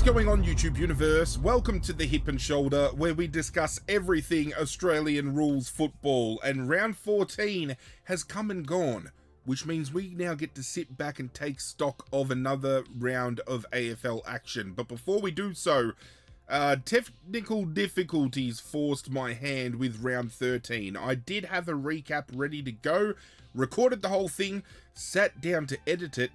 is going on, YouTube universe? Welcome to the Hip and Shoulder, where we discuss everything Australian rules football, and round 14 has come and gone, which means we now get to sit back and take stock of another round of AFL action. But before we do so, technical difficulties forced my hand with round 13. I did have a recap ready to go, recorded the whole thing, sat down to edit it,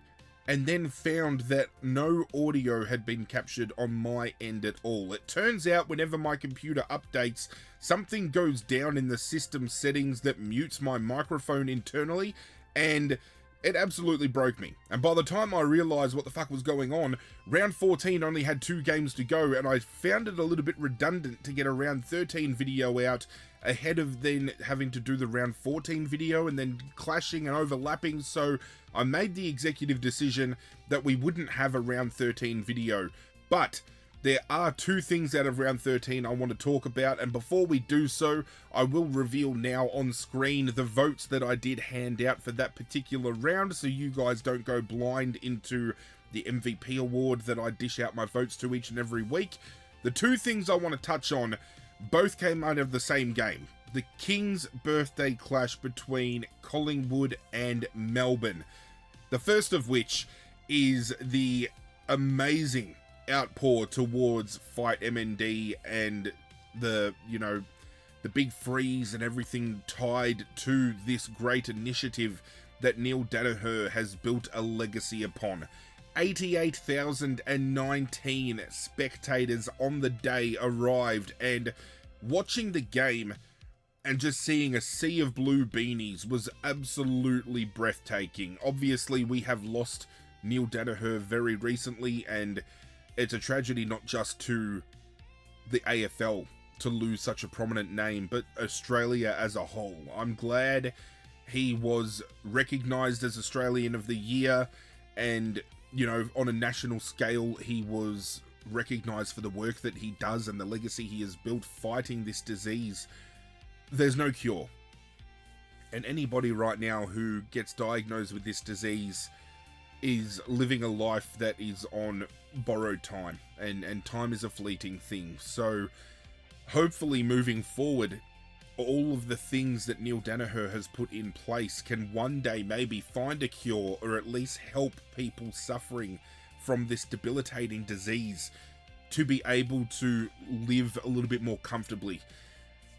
and then found that no audio had been captured on my end at all. It turns out whenever my computer updates, something goes down in the system settings that mutes my microphone internally, and it absolutely broke me. And by the time I realized what the fuck was going on, round 14 only had 2 games to go, and I found it a little bit redundant to get a round 13 video out ahead of then having to do the round 14 video and then clashing and overlapping. So I made the executive decision that we wouldn't have a round 13 video. But there are 2 things out of round 13 I want to talk about, and before we do so, I will reveal now on screen the votes that I did hand out for that particular round, so you guys don't go blind into the MVP award that I dish out my votes to each and every week. The 2 things I want to touch on both came out of the same game. The King's birthday clash between Collingwood and Melbourne. The first of which is the amazing outpour towards Fight MND and the big freeze and everything tied to this great initiative that Neil Daniher has built a legacy upon. 88,019 spectators on the day arrived, and watching the game and just seeing a sea of blue beanies was absolutely breathtaking. Obviously, we have lost Neil Daniher very recently, and it's a tragedy not just to the AFL to lose such a prominent name, but Australia as a whole. I'm glad he was recognised as Australian of the Year, and on a national scale, he was recognised for the work that he does and the legacy he has built fighting this disease. There's no cure. And anybody right now who gets diagnosed with this disease is living a life that is on borrowed time, and time is a fleeting thing. So hopefully moving forward, all of the things that Neil Daniher has put in place can one day maybe find a cure, or at least help people suffering from this debilitating disease to be able to live a little bit more comfortably.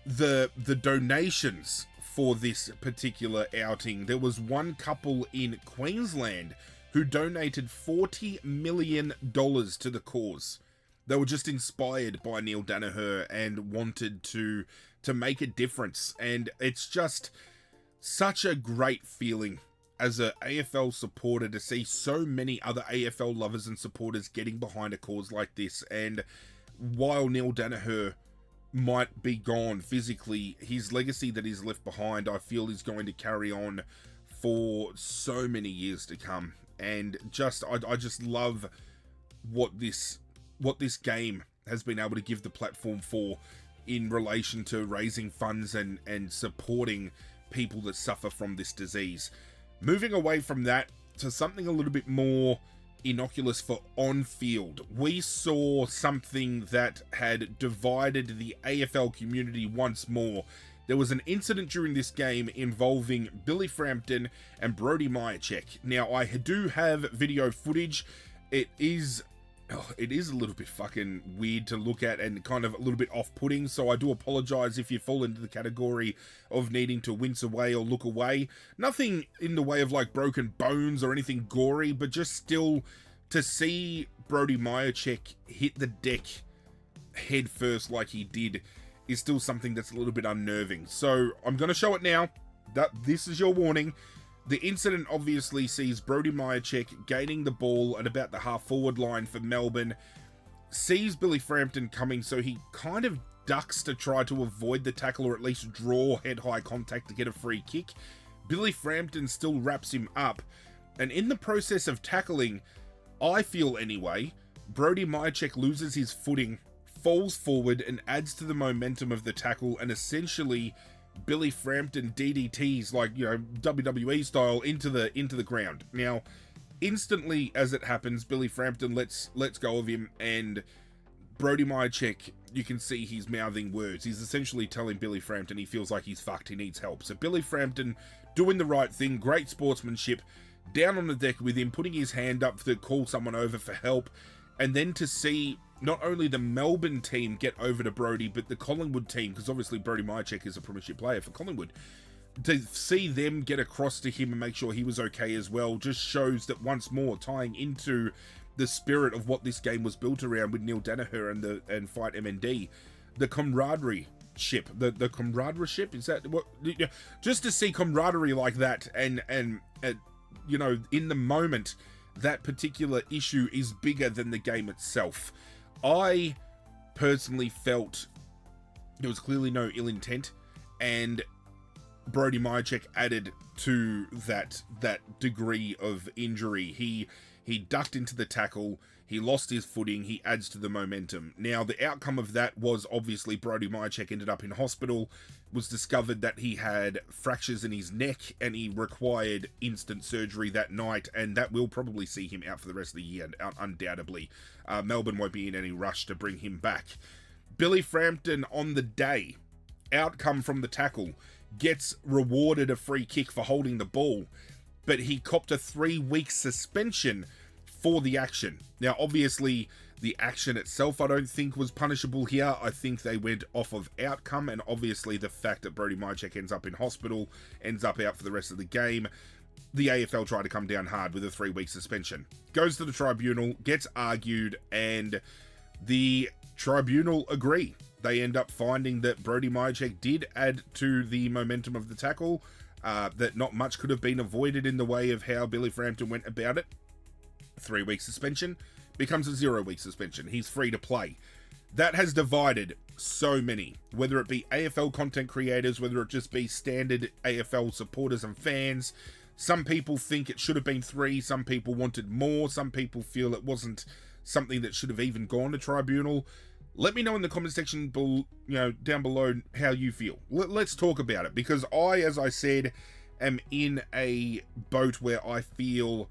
The donations for this particular outing, there was one couple in Queensland who donated $40 million to the cause. They were just inspired by Neil Daniher and wanted to make a difference. And it's just such a great feeling as a AFL supporter to see so many other AFL lovers and supporters getting behind a cause like this. And while Neil Daniher might be gone physically, his legacy that he's left behind, I feel, is going to carry on for so many years to come. And I just love what this game has been able to give the platform for in relation to raising funds and supporting people that suffer from this disease. Moving away from that to something a little bit more innocuous for on-field, we saw something that had divided the AFL community once more. There was an incident during this game involving Billy Frampton and Brody Myercheck. Now, I do have video footage. It is a little bit fucking weird to look at and kind of a little bit off-putting, so I do apologize if you fall into the category of needing to wince away or look away. Nothing in the way of like broken bones or anything gory, but just still to see Brody Myercheck hit the deck head first like he did is still something that's a little bit unnerving. So I'm going to show it now. This is your warning. The incident obviously sees Brody Myercheck gaining the ball at about the half-forward line for Melbourne, sees Billy Frampton coming, so he kind of ducks to try to avoid the tackle, or at least draw head-high contact to get a free kick. Billy Frampton still wraps him up, and in the process of tackling, I feel anyway, Brody Myercheck loses his footing, falls forward, and adds to the momentum of the tackle, and essentially Billy Frampton DDTs, like, WWE style, into the ground. Now, Instantly, as it happens, Billy Frampton lets go of him, and Brody Myercheck, you can see he's mouthing words. He's essentially telling Billy Frampton he feels like he's fucked, he needs help. So Billy Frampton doing the right thing, great sportsmanship, down on the deck with him, putting his hand up to call someone over for help, and then to see not only the Melbourne team get over to Brody, but the Collingwood team, because obviously Brody Myercheck is a premiership player for Collingwood, to see them get across to him and make sure he was okay as well, just shows that once more, tying into the spirit of what this game was built around with Neil Danaher and Fight MND, the camaraderie ship, the camaraderie ship, is that what? Just to see camaraderie like that, and you know, in the moment, that particular issue is bigger than the game itself. I personally felt there was clearly no ill intent, and Brody Myercheck added to that degree of injury. He ducked into the tackle, he lost his footing, he adds to the momentum. Now, the outcome of that was obviously Brody Myercheck ended up in hospital, was discovered that he had fractures in his neck, and he required instant surgery that night, and that will probably see him out for the rest of the year, undoubtedly. Melbourne won't be in any rush to bring him back. Billy Frampton, on the day, outcome from the tackle, gets rewarded a free kick for holding the ball, but he copped a 3-week suspension for the action. Now, obviously, the action itself I don't think was punishable here. I think they went off of outcome, and obviously the fact that Brody Myercheck ends up in hospital, ends up out for the rest of the game. The AFL tried to come down hard with a 3-week suspension. Goes to the tribunal, gets argued, and the tribunal agree. They end up finding that Brody Myercheck did add to the momentum of the tackle, that not much could have been avoided in the way of how Billy Frampton went about it. 3-week suspension becomes a 0-week suspension. He's free to play. That has divided so many, whether it be AFL content creators, whether it just be standard AFL supporters and fans. Some people think it should have been 3, some people wanted more, some people feel it wasn't something that should have even gone to tribunal. Let me know in the comment section down below how you feel. Let's talk about it, because I, as I said, am in a boat where I feel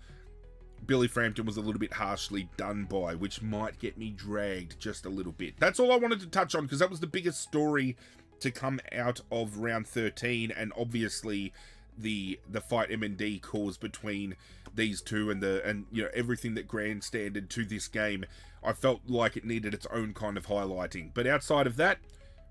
Billy Frampton was a little bit harshly done by, which might get me dragged just a little bit. That's all I wanted to touch on, because that was the biggest story to come out of round 13, and obviously the Fight MND cause between these two, and you know, everything that grandstanded to this game. I felt like it needed its own kind of highlighting. But outside of that,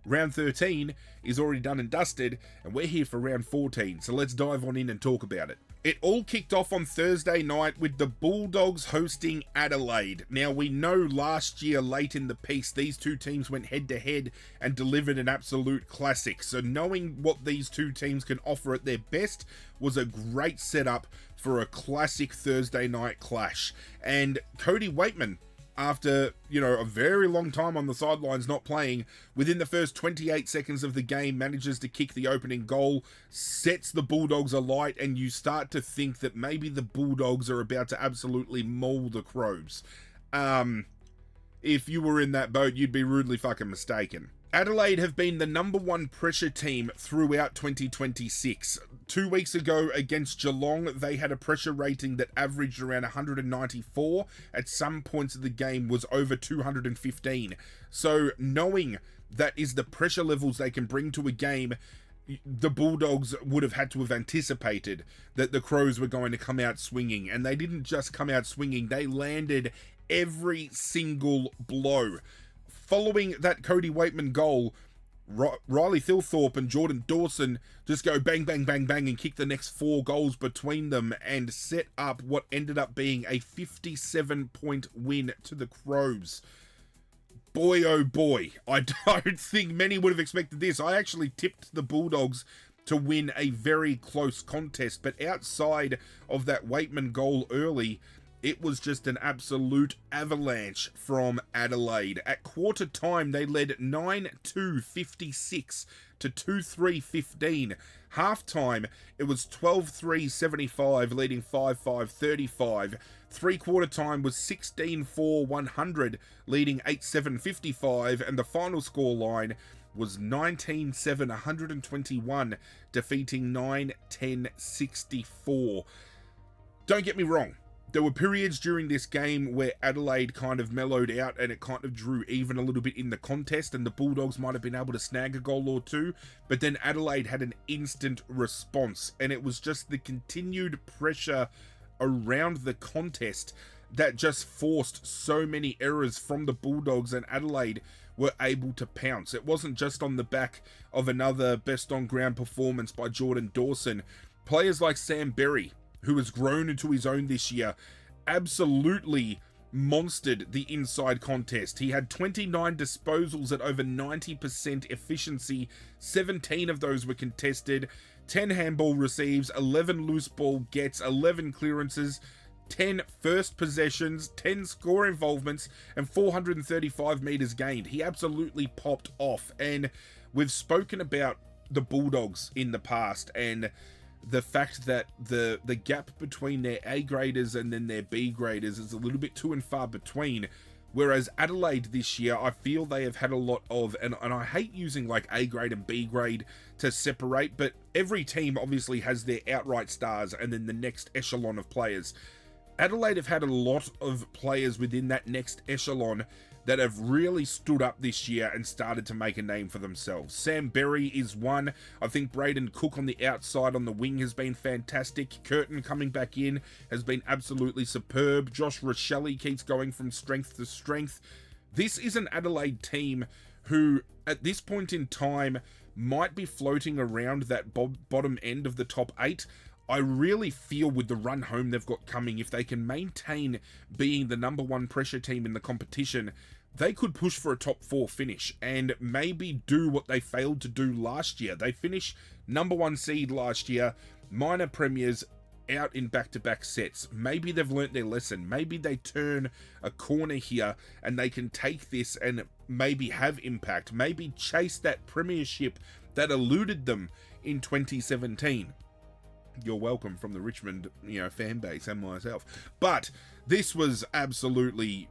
round 13 is already done and dusted, and we're here for round 14, so let's dive on in and talk about it. It all kicked off on Thursday night with the Bulldogs hosting Adelaide. Now, we know last year, late in the piece, these two teams went head-to-head and delivered an absolute classic. So knowing what these two teams can offer at their best was a great setup for a classic Thursday night clash. And Cody Waitman, after, you know, a very long time on the sidelines not playing, within the first 28 seconds of the game manages to kick the opening goal, sets the Bulldogs alight, and you start to think that maybe the Bulldogs are about to absolutely maul the Crows. If you were in that boat, you'd be rudely fucking mistaken. Adelaide have been the #1 pressure team throughout 2026. 2 weeks ago against Geelong, they had a pressure rating that averaged around 194. At some points of the game was over 215. So knowing that is the pressure levels they can bring to a game, the Bulldogs would have had to have anticipated that the Crows were going to come out swinging. And they didn't just come out swinging, they landed every single blow. Following that Cody Waitman goal, Riley Thilthorpe and Jordan Dawson just go bang, bang, bang, bang and kick the next 4 goals between them and set up what ended up being a 57-point win to the Crows. Boy, oh boy, I don't think many would have expected this. I actually tipped the Bulldogs to win a very close contest, but outside of that Waitman goal early, it was just an absolute avalanche from Adelaide. At quarter time, they led 9-2-56 to 2-3-15. Half time, it was 12-3-75, leading 5-5-35. 3-quarter time was 16-4-100, leading 8-7-55. And the final score line was 19-7-121, defeating 9-10-64. Don't get me wrong. There were periods during this game where Adelaide kind of mellowed out and it kind of drew even a little bit in the contest, and the Bulldogs might have been able to snag a goal or two, but then Adelaide had an instant response, and it was just the continued pressure around the contest that just forced so many errors from the Bulldogs, and Adelaide were able to pounce. It wasn't just on the back of another best on ground performance by Jordan Dawson. Players like Sam Berry, who has grown into his own this year, absolutely monstered the inside contest. He had 29 disposals at over 90% efficiency. 17 of those were contested, 10 handball receives, 11 loose ball gets, 11 clearances, 10 first possessions, 10 score involvements, and 435 metres gained. He absolutely popped off, and we've spoken about the Bulldogs in the past, and the fact that the gap between their A graders and then their B graders is a little bit too and far between. Whereas Adelaide this year, I feel they have had a lot of, and I hate using like A grade and B grade to separate, but every team obviously has their outright stars and then the next echelon of players. Adelaide have had a lot of players within that next echelon that have really stood up this year and started to make a name for themselves. Sam Berry is one. I think Braden Cook on the outside on the wing has been fantastic. Curtin coming back in has been absolutely superb. Josh Rochelle keeps going from strength to strength. This is an Adelaide team who, at this point in time, might be floating around that bottom end of the top 8. I really feel with the run home they've got coming, if they can maintain being the #1 pressure team in the competition, they could push for a top 4 finish and maybe do what they failed to do last year. They finished #1 seed last year, minor premiers out in back-to-back sets. Maybe they've learnt their lesson. Maybe they turn a corner here and they can take this and maybe have impact. Maybe chase that premiership that eluded them in 2017. You're welcome from the Richmond, fan base and myself. But this was absolutely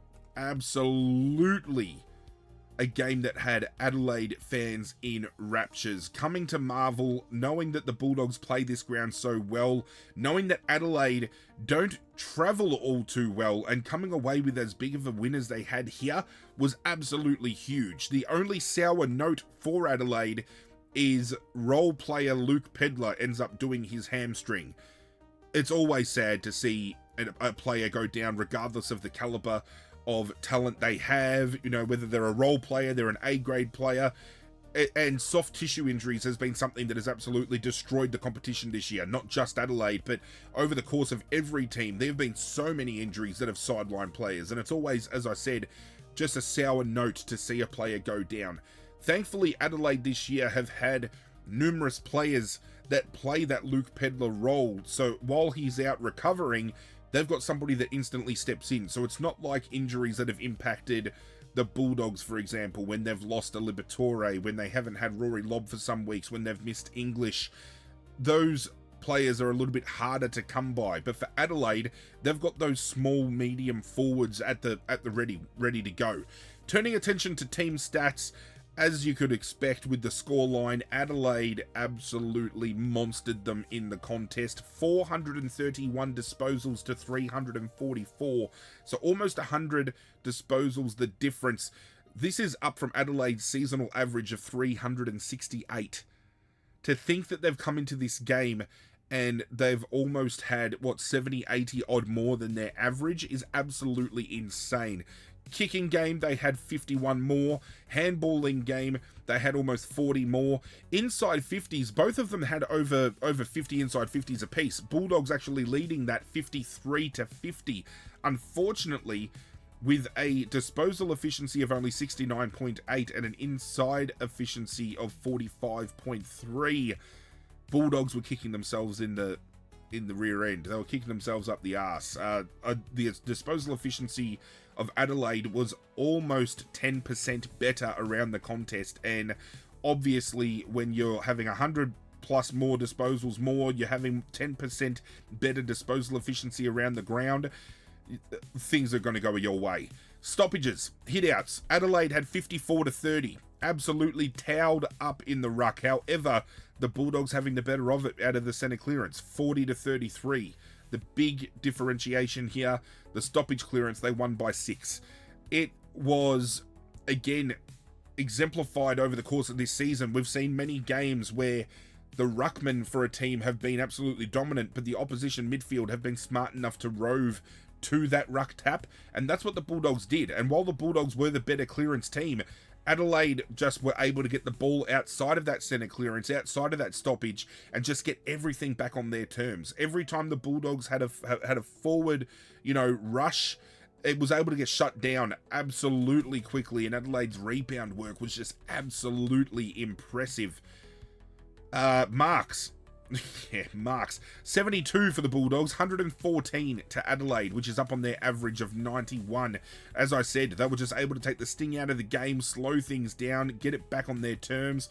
a game that had Adelaide fans in raptures. Coming to Marvel, knowing that the Bulldogs play this ground so well, knowing that Adelaide don't travel all too well, and coming away with as big of a win as they had here was absolutely huge. The only sour note for Adelaide is role player Luke Pedlar ends up doing his hamstring. It's always sad to see a player go down regardless of the caliber of talent they have, whether they're a role player, they're an A-grade player, and soft tissue injuries has been something that has absolutely destroyed the competition this year, not just Adelaide, but over the course of every team. There have been so many injuries that have sidelined players, and it's always, as I said, just a sour note to see a player go down. Thankfully, Adelaide this year have had numerous players that play that Luke Pedlar role, so while he's out recovering, they've got somebody that instantly steps in. So it's not like injuries that have impacted the Bulldogs, for example, when they've lost a Liberatore, when they haven't had Rory Lobb for some weeks, when they've missed English. Those players are a little bit harder to come by, but for Adelaide, they've got those small, medium forwards at the ready to go. Turning attention to team stats, as you could expect with the scoreline, Adelaide absolutely monstered them in the contest. 431 disposals to 344. So almost 100 disposals the difference. This is up from Adelaide's seasonal average of 368. To think that they've come into this game and they've almost had, 70, 80 odd more than their average is absolutely insane. Kicking game, they had 51 more. Handballing game, they had almost 40 more. Inside 50s, both of them had over 50 inside 50s apiece. Bulldogs actually leading that 53 to 50. Unfortunately, with a disposal efficiency of only 69.8 and an inside efficiency of 45.3, Bulldogs were kicking themselves in the rear end. They were kicking themselves up the arse. The disposal efficiency of Adelaide was almost 10% better around the contest, and obviously when you're having 100 plus more disposals you're having 10% better disposal efficiency around the ground, things are going to go your way. Stoppages, hit-outs, Adelaide had 54 to 30, absolutely towed up in the ruck. However, the Bulldogs having the better of it out of the centre clearance, 40 to 33. The big differentiation here, the stoppage clearance, they won by 6. It was, again, exemplified over the course of this season. We've seen many games where the ruckmen for a team have been absolutely dominant, but the opposition midfield have been smart enough to rove to that ruck tap, and that's what the Bulldogs did. And while the Bulldogs were the better clearance team, Adelaide just were able to get the ball outside of that centre clearance, outside of that stoppage, and just get everything back on their terms. Every time the Bulldogs had a forward, rush, it was able to get shut down absolutely quickly, and Adelaide's rebound work was just absolutely impressive. Marks. Yeah, marks. 72 for the Bulldogs, 114 to Adelaide, which is up on their average of 91. As I said, they were just able to take the sting out of the game, slow things down, get it back on their terms.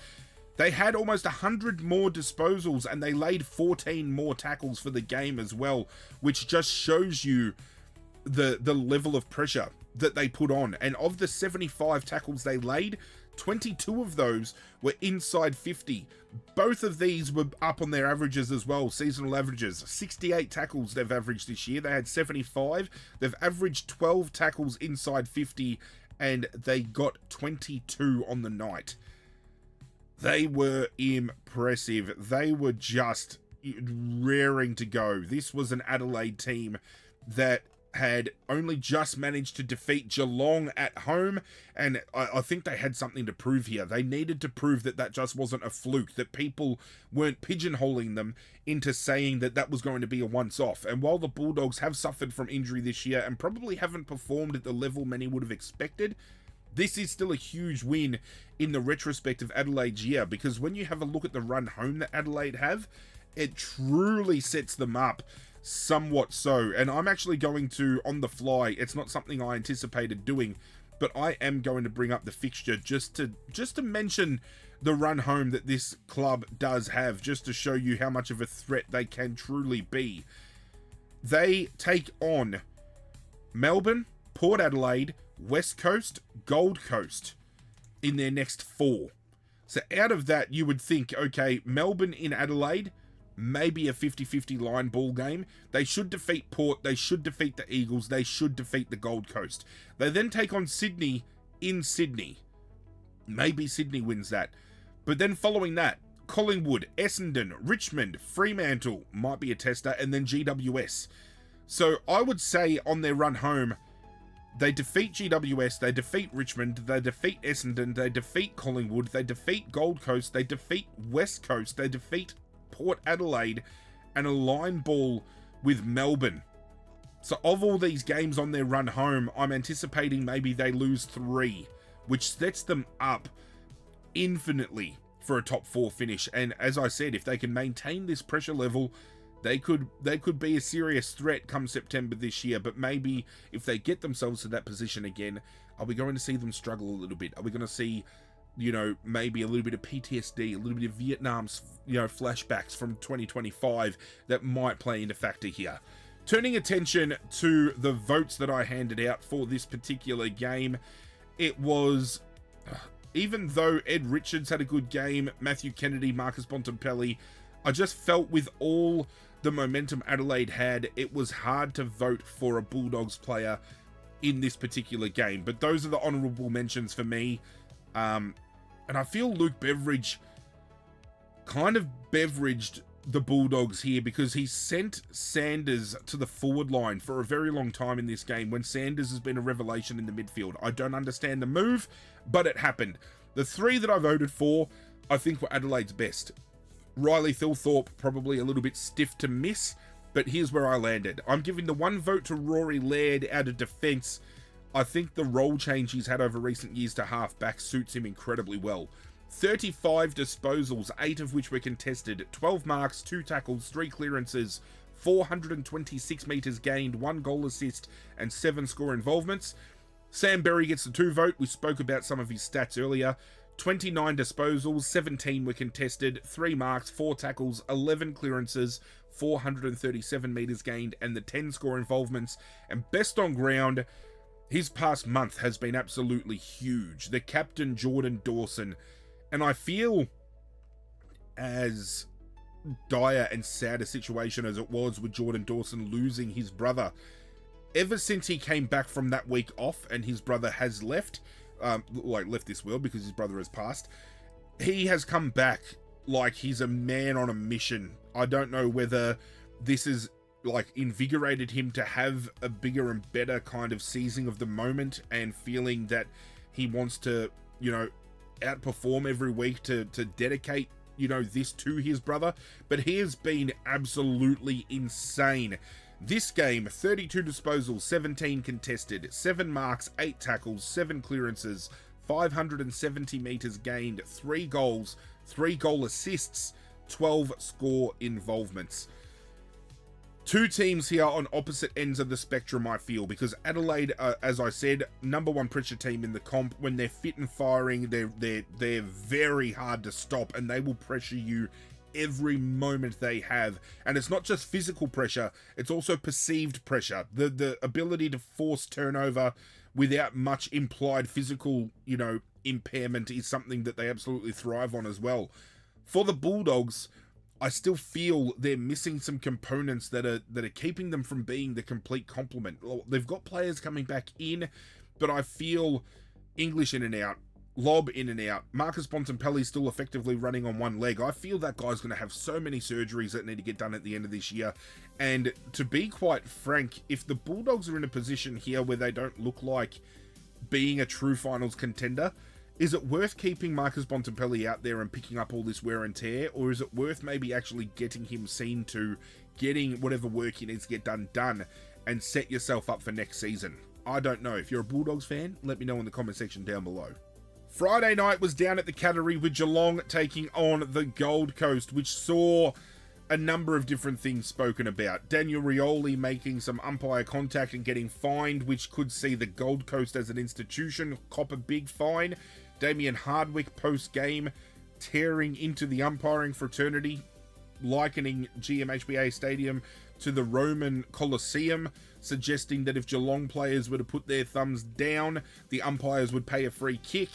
They had almost 100 more disposals, and they laid 14 more tackles for the game as well, which just shows you the level of pressure that they put on. And of the 75 tackles they laid, 22 of those were inside 50. Both of these were up on their averages as well, seasonal averages. 68 tackles they've averaged this year. They had 75. They've averaged 12 tackles inside 50, and they got 22 on the night. They were impressive. They were just raring to go. This was an Adelaide team that had only just managed to defeat Geelong at home, and I think they had something to prove here. They needed to prove that that just wasn't a fluke, that people weren't pigeonholing them into saying that that was going to be a once-off. And while the Bulldogs have suffered from injury this year and probably haven't performed at the level many would have expected, this is still a huge win in the retrospect of Adelaide's year, because when you have a look at the run home that Adelaide have, it truly sets them up somewhat so. And I'm actually going to, on the fly, it's not something I anticipated doing, but I am going to bring up the fixture just to mention the run home that this club does have, just to show you how much of a threat they can truly be. They take on Melbourne, Port Adelaide, West Coast, Gold Coast in their next 4. So out of that, you would think, okay, Melbourne in Adelaide, maybe a 50-50 line ball game. They should defeat Port, they should defeat the Eagles, they should defeat the Gold Coast. They then take on Sydney in Sydney. Maybe Sydney wins that. But then following that, Collingwood, Essendon, Richmond, Fremantle might be a tester, and then GWS. So I would say on their run home, they defeat GWS, they defeat Richmond, they defeat Essendon, they defeat Collingwood, they defeat Gold Coast, they defeat West Coast, they defeat Port Adelaide, and a line ball with Melbourne. So of all these games on their run home, I'm anticipating maybe they lose 3, which sets them up infinitely for a top 4 finish. And as I said, if they can maintain this pressure level, they could be a serious threat come September this year. But maybe if they get themselves to that position again, are we going to see them struggle a little bit? Are we going to see, maybe a little bit of PTSD, a little bit of Vietnam's, flashbacks from 2025 that might play into factor here? Turning attention to the votes that I handed out for this particular game, it was, even though Ed Richards had a good game, Matthew Kennedy, Marcus Bontempelli, I just felt with all the momentum Adelaide had, it was hard to vote for a Bulldogs player in this particular game. But those are the honourable mentions for me. And I feel Luke Beveridge kind of beveraged the Bulldogs here, because he sent Sanders to the forward line for a very long time in this game, when Sanders has been a revelation in the midfield. I don't understand the move, but it happened. The 3 that I voted for, I think were Adelaide's best. Riley Thilthorpe, probably a little bit stiff to miss, but here's where I landed. I'm giving the 1 vote to Rory Laird out of defence. I think the role change he's had over recent years to halfback suits him incredibly well. 35 disposals, 8 of which were contested, 12 marks, 2 tackles, 3 clearances, 426 metres gained, 1 goal assist, and 7 score involvements. Sam Berry gets the 2 vote. We spoke about some of his stats earlier. 29 disposals, 17 were contested, 3 marks, 4 tackles, 11 clearances, 437 metres gained, and the 10 score involvements. And best on ground, his past month has been absolutely huge. The captain, Jordan Dawson. And I feel as dire and sad a situation as it was with Jordan Dawson losing his brother. Ever since he came back from that week off and his brother has left, left this world because his brother has passed, he has come back like he's a man on a mission. I don't know whether this has invigorated him to have a bigger and better kind of seizing of the moment and feeling that he wants to, outperform every week to dedicate, this to his brother. But he has been absolutely insane. This game, 32 disposals, 17 contested, 7 marks, 8 tackles, 7 clearances, 570 metres gained, 3 goals, 3 goal assists, 12 score involvements. Two teams here on opposite ends of the spectrum, I feel, because Adelaide, as I said, number 1 pressure team in the comp. When they're fit and firing, they're very hard to stop, and they will pressure you every moment they have. And it's not just physical pressure, it's also perceived pressure. The ability to force turnover without much implied physical, impairment is something that they absolutely thrive on as well. For the Bulldogs, I still feel they're missing some components that are keeping them from being the complete complement. They've got players coming back in, but I feel English in and out, Lob in and out, Marcus Bontempelli's still effectively running on one leg. I feel that guy's going to have so many surgeries that need to get done at the end of this year. And to be quite frank, if the Bulldogs are in a position here where they don't look like being a true finals contender, is it worth keeping Marcus Bontempelli out there and picking up all this wear and tear? Or is it worth maybe actually getting him seen to, getting whatever work he needs to get done, and set yourself up for next season? I don't know. If you're a Bulldogs fan, let me know in the comment section down below. Friday night was down at the Cattery with Geelong taking on the Gold Coast, which saw a number of different things spoken about. Daniel Rioli making some umpire contact and getting fined, which could see the Gold Coast as an institution cop a big fine. Damien Hardwick post-game tearing into the umpiring fraternity, likening GMHBA Stadium to the Roman Colosseum, suggesting that if Geelong players were to put their thumbs down, the umpires would pay a free kick.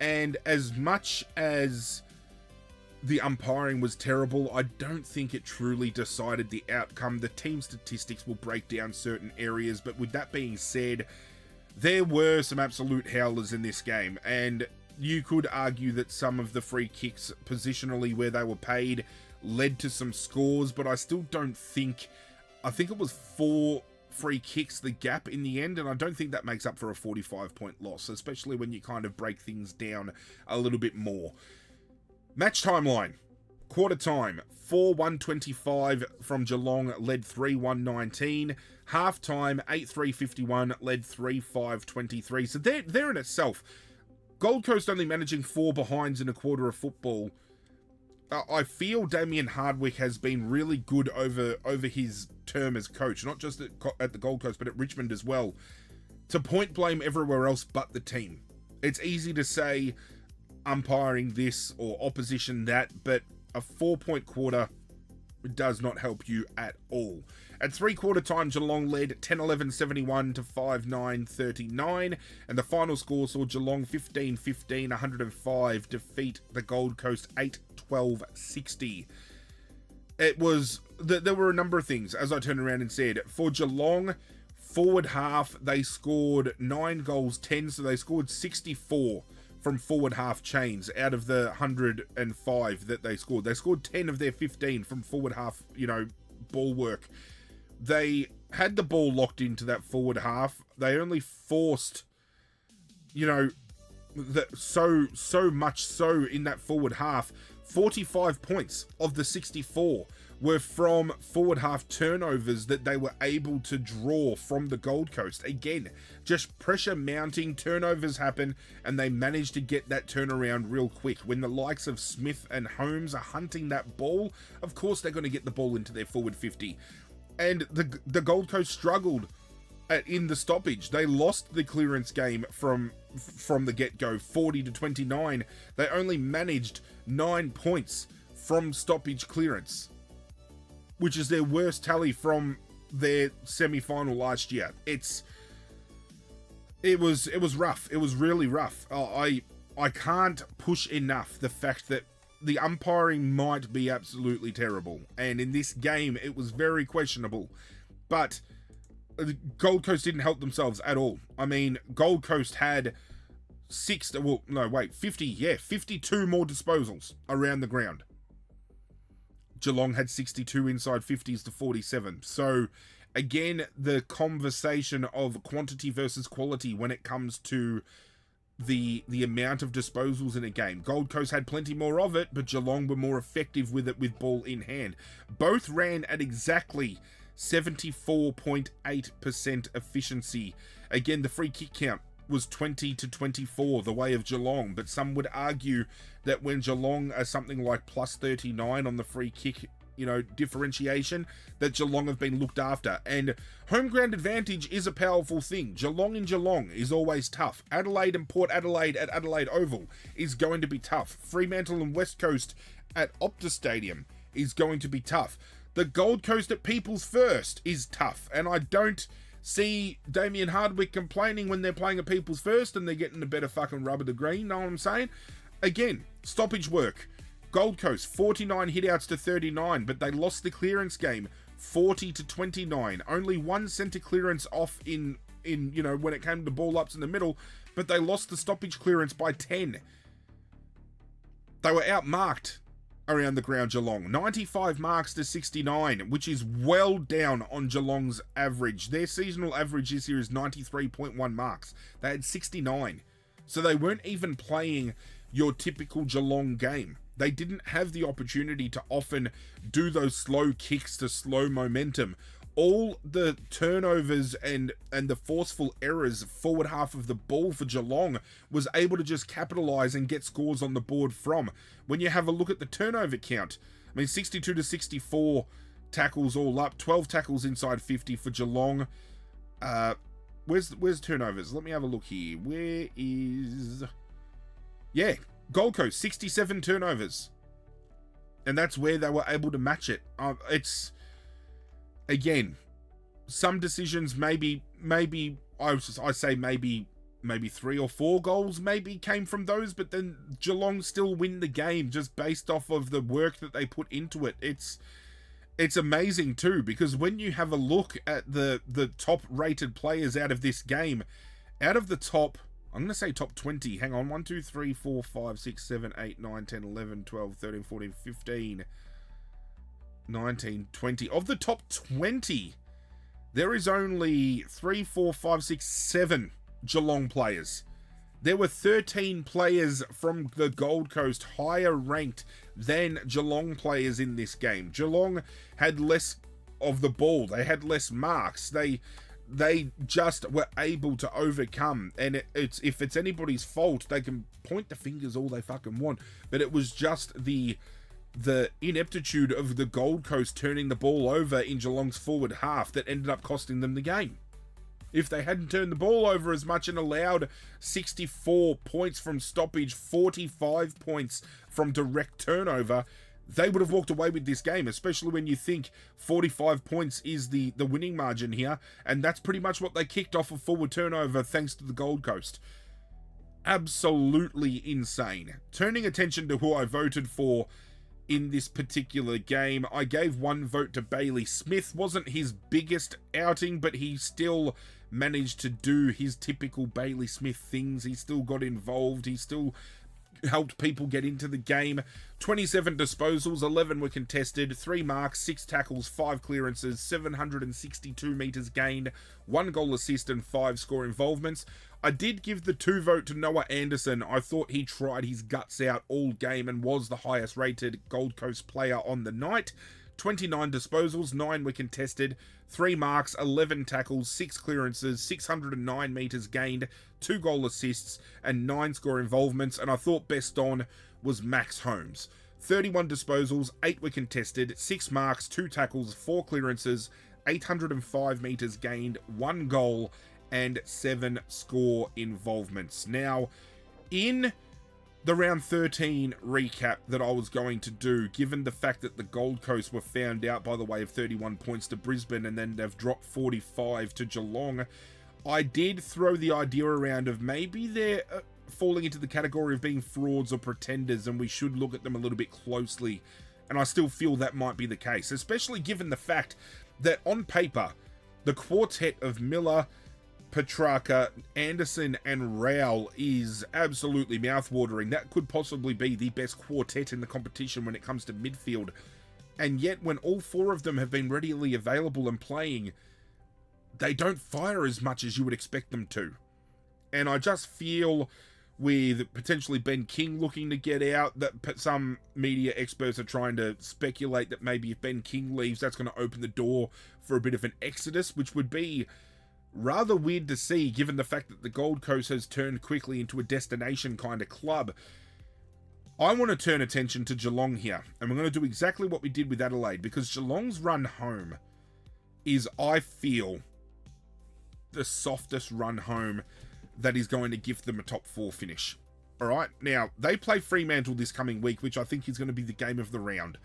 And as much as the umpiring was terrible, I don't think it truly decided the outcome. The team statistics will break down certain areas, but with that being said, there were some absolute howlers in this game, and you could argue that some of the free kicks positionally where they were paid led to some scores, but I still don't think, I think it was 4 free kicks the gap in the end, and I don't think that makes up for a 45-point loss, especially when you kind of break things down a little bit more. Match timeline. Quarter time, 4-1-25 from Geelong, led 3-1-19. Half time, 8-3-51, led 3-5-23. So there in itself, Gold Coast only managing 4 behinds in a quarter of football. I feel Damien Hardwick has been really good over his term as coach, not just at the Gold Coast, but at Richmond as well, to point blame everywhere else but the team. It's easy to say umpiring this or opposition that, but a 4-point quarter does not help you at all. At 3-quarter time, Geelong led 10-11-71 to 5-9-39, and the final score saw Geelong 15-15, 105 defeat the Gold Coast 8-12-60. It was, there were a number of things, as I turned around and said. For Geelong, forward half, they scored 9 goals, 10, so they scored 64 from forward half chains out of the 105 that they scored. They scored 10 of their 15 from forward half, ball work. They had the ball locked into that forward half. They only forced, so much so in that forward half. 45 points of the 64 were from forward half turnovers that they were able to draw from the Gold Coast. Again, just pressure mounting, turnovers happen, and they managed to get that turnaround real quick. When the likes of Smith and Holmes are hunting that ball, of course they're going to get the ball into their forward 50. And the Gold Coast struggled in the stoppage. They lost the clearance game from the get-go, 40-29. They only managed 9 points from stoppage clearance, which is their worst tally from their semi-final last year. It was rough. It was really rough. I can't push enough the fact that the umpiring might be absolutely terrible. And in this game, it was very questionable. But Gold Coast didn't help themselves at all. I mean, Gold Coast had 52 more disposals around the ground. Geelong had 62 inside 50s to 47. So, again, the conversation of quantity versus quality when it comes to the amount of disposals in a game. Gold Coast had plenty more of it, but Geelong were more effective with it with ball in hand. Both ran at exactly 74.8% efficiency. Again, the free kick count was 20 to 24 the way of Geelong, but some would argue that when Geelong are something like plus 39 on the free kick, differentiation, that Geelong have been looked after. And home ground advantage is a powerful thing. Geelong in Geelong is always tough. Adelaide and Port Adelaide at Adelaide Oval is going to be tough. Fremantle and West Coast at Optus Stadium is going to be tough. The Gold Coast at People's First is tough, and I don't see Damien Hardwick complaining when they're playing at People's First and they're getting a better fucking rub of the green, know what I'm saying? Again, stoppage work. Gold Coast, 49 hitouts to 39, but they lost the clearance game, 40 to 29. Only one centre clearance off in when it came to ball ups in the middle, but they lost the stoppage clearance by 10. They were outmarked around the ground, Geelong. 95 marks to 69, which is well down on Geelong's average. Their seasonal average this year is 93.1 marks. They had 69. So they weren't even playing your typical Geelong game. They didn't have the opportunity to often do those slow kicks to slow momentum. All the turnovers and the forceful errors forward half of the ball for Geelong was able to just capitalise and get scores on the board from. When you have a look at the turnover count, I mean, 62 to 64 tackles all up, 12 tackles inside 50 for Geelong. Where's turnovers? Let me have a look here. Where is... Yeah, Gold Coast, 67 turnovers. And that's where they were able to match it. It's... Again, some decisions maybe I say maybe 3 or 4 goals maybe came from those, but then Geelong still win the game just based off of the work that they put into it. It's amazing too, because when you have a look at the top rated players out of this game, out of the top, I'm going to say top 20, hang on, 1, 2, 3, 4, 5, 6, 7, 8, 9, 10, 11, 12, 13, 14, 15... 19, 20. Of the top 20, there is only 3, 4, 5, 6, 7 Geelong players. There were 13 players from the Gold Coast higher ranked than Geelong players in this game. Geelong had less of the ball. They had less marks. They just were able to overcome. And if it's anybody's fault, they can point the fingers all they fucking want. But it was just the ineptitude of the Gold Coast turning the ball over in Geelong's forward half that ended up costing them the game. If they hadn't turned the ball over as much and allowed 64 points from stoppage, 45 points from direct turnover, they would have walked away with this game, especially when you think 45 points is the winning margin here, and that's pretty much what they kicked off of forward turnover thanks to the Gold Coast. Absolutely insane. Turning attention to who I voted for in this particular game, I gave one vote to Bailey Smith. Wasn't his biggest outing, but he still managed to do his typical Bailey Smith things. He still got involved. He still helped people get into the game. 27 disposals, 11 were contested, 3 marks, 6 tackles, 5 clearances, 762 metres gained, 1 goal assist and 5 score involvements. I did give the 2 vote to Noah Anderson. I thought he tried his guts out all game and was the highest rated Gold Coast player on the night. 29 disposals, 9 were contested, 3 marks, 11 tackles, 6 clearances, 609 metres gained, 2 goal assists, and 9 score involvements, and I thought best on was Max Holmes. 31 disposals, 8 were contested, 6 marks, 2 tackles, 4 clearances, 805 metres gained, 1 goal, and 7 score involvements. Now, in the round 13 recap that I was going to do, given the fact that the Gold Coast were found out by the way of 31 points to Brisbane and then they've dropped 45 to Geelong, I did throw the idea around of maybe they're falling into the category of being frauds or pretenders, and we should look at them a little bit closely. And I still feel that might be the case, especially given the fact that on paper, the quartet of Miller, Petrarca, Anderson, and Rowell is absolutely mouthwatering. That could possibly be the best quartet in the competition when it comes to midfield. And yet, when all four of them have been readily available and playing, they don't fire as much as you would expect them to. And I just feel, with potentially Ben King looking to get out, that some media experts are trying to speculate that maybe if Ben King leaves, that's going to open the door for a bit of an exodus, which would be rather weird to see, given the fact that the Gold Coast has turned quickly into a destination kind of club. I want to turn attention to Geelong here, and we're going to do exactly what we did with Adelaide, because Geelong's run home is, I feel, the softest run home that is going to give them a top 4 finish. Alright, now, they play Fremantle this coming week, which I think is going to be the game of the round.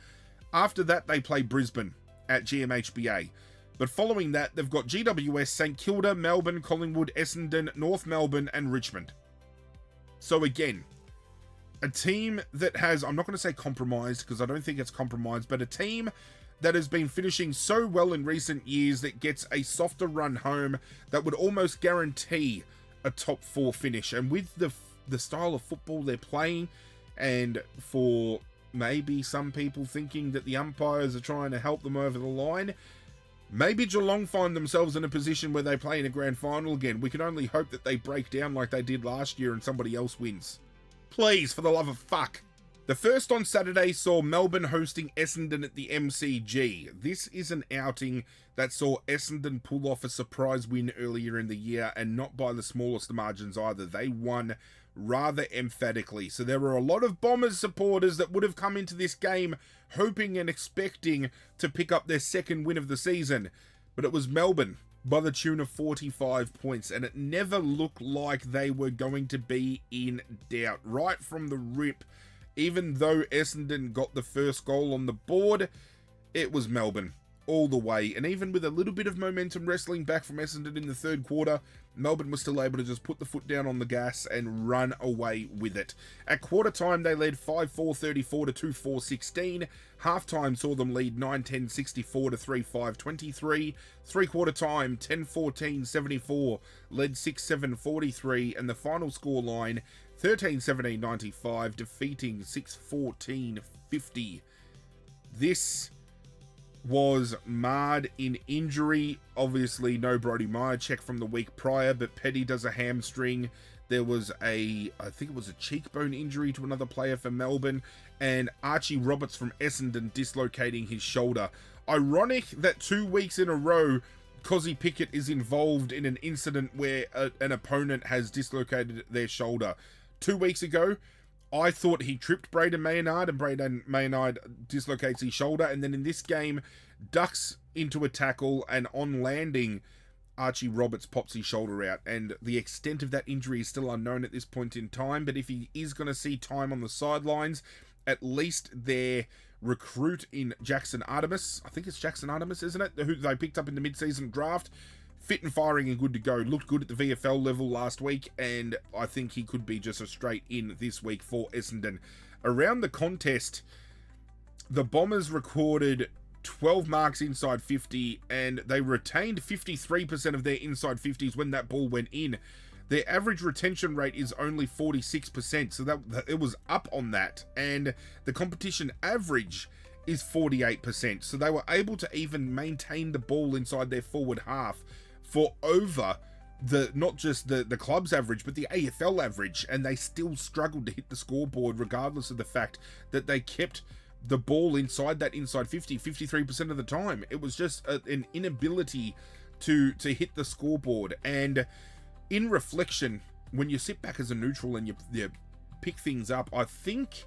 After that, they play Brisbane at GMHBA. But following that, they've got GWS, St Kilda, Melbourne, Collingwood, Essendon, North Melbourne, and Richmond. So again, a team that has, I'm not going to say compromised, because I don't think it's compromised, but a team that has been finishing so well in recent years that gets a softer run home that would almost guarantee a top 4 finish. And with the style of football they're playing, and for maybe some people thinking that the umpires are trying to help them over the line, maybe Geelong find themselves in a position where they play in a grand final again. We can only hope that they break down like they did last year and somebody else wins. Please, for the love of fuck. The first on Saturday saw Melbourne hosting Essendon at the MCG. This is an outing that saw Essendon pull off a surprise win earlier in the year, and not by the smallest margins either. They won rather emphatically. So there were a lot of Bombers supporters that would have come into this game hoping and expecting to pick up their second win of the season. But it was Melbourne by the tune of 45 points, and it never looked like they were going to be in doubt. Right from the rip, even though Essendon got the first goal on the board, it was Melbourne all the way. And even with a little bit of momentum wrestling back from Essendon in the third quarter, Melbourne was still able to just put the foot down on the gas and run away with it. At quarter time, they led 5-4-34 to 2-4-16. Halftime saw them lead 9-10-64 to 3-5-23. Three-quarter time, 10-14-74, led 6-7-43, and the final scoreline, 13-17-95, defeating 6-14-50. This was marred in injury. Obviously, no Brody Myercheck from the week prior, but Petty does a hamstring. There was I think it was a cheekbone injury to another player for Melbourne, and Archie Roberts from Essendon dislocating his shoulder. Ironic that 2 weeks in a row, Cozzy Pickett is involved in an incident where an opponent has dislocated their shoulder. 2 weeks ago, I thought he tripped Braden Maynard, and Braden Maynard dislocates his shoulder, and then in this game, ducks into a tackle, and on landing, Archie Roberts pops his shoulder out, and the extent of that injury is still unknown at this point in time, but if he is going to see time on the sidelines, at least their recruit in Jackson Artemis, I think it's Jackson Artemis, isn't it, who they picked up in the mid-season draft, fit and firing and good to go. Looked good at the VFL level last week, and I think he could be just a straight in this week for Essendon. Around the contest, the Bombers recorded 12 marks inside 50, and they retained 53% of their inside 50s when that ball went in. Their average retention rate is only 46%, so that it was up on that, and the competition average is 48%, so they were able to even maintain the ball inside their forward half for over not just the club's average, but the AFL average, and they still struggled to hit the scoreboard regardless of the fact that they kept the ball inside that inside 50 53% of the time. It was just an inability to hit the scoreboard. And in reflection, when you sit back as a neutral and you pick things up, I think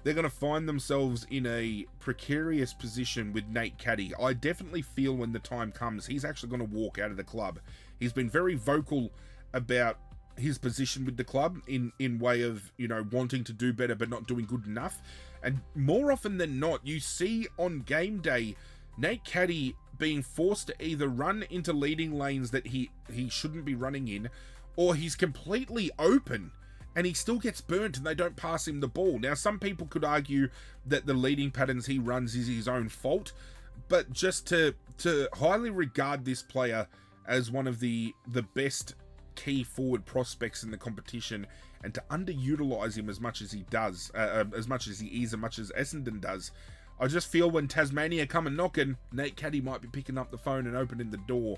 they're going to find themselves in a precarious position with Nate Caddy. I definitely feel when the time comes, he's actually going to walk out of the club. He's been very vocal about his position with the club in way of, wanting to do better but not doing good enough. And more often than not, you see on game day, Nate Caddy being forced to either run into leading lanes that he shouldn't be running in, or he's completely open and he still gets burnt and they don't pass him the ball. Now, some people could argue that the leading patterns he runs is his own fault, but just to highly regard this player as one of the best key forward prospects in the competition, and to underutilize him as much as he does, as much as Essendon does, I just feel when Tasmania come and knocking, Nate Caddy might be picking up the phone and opening the door.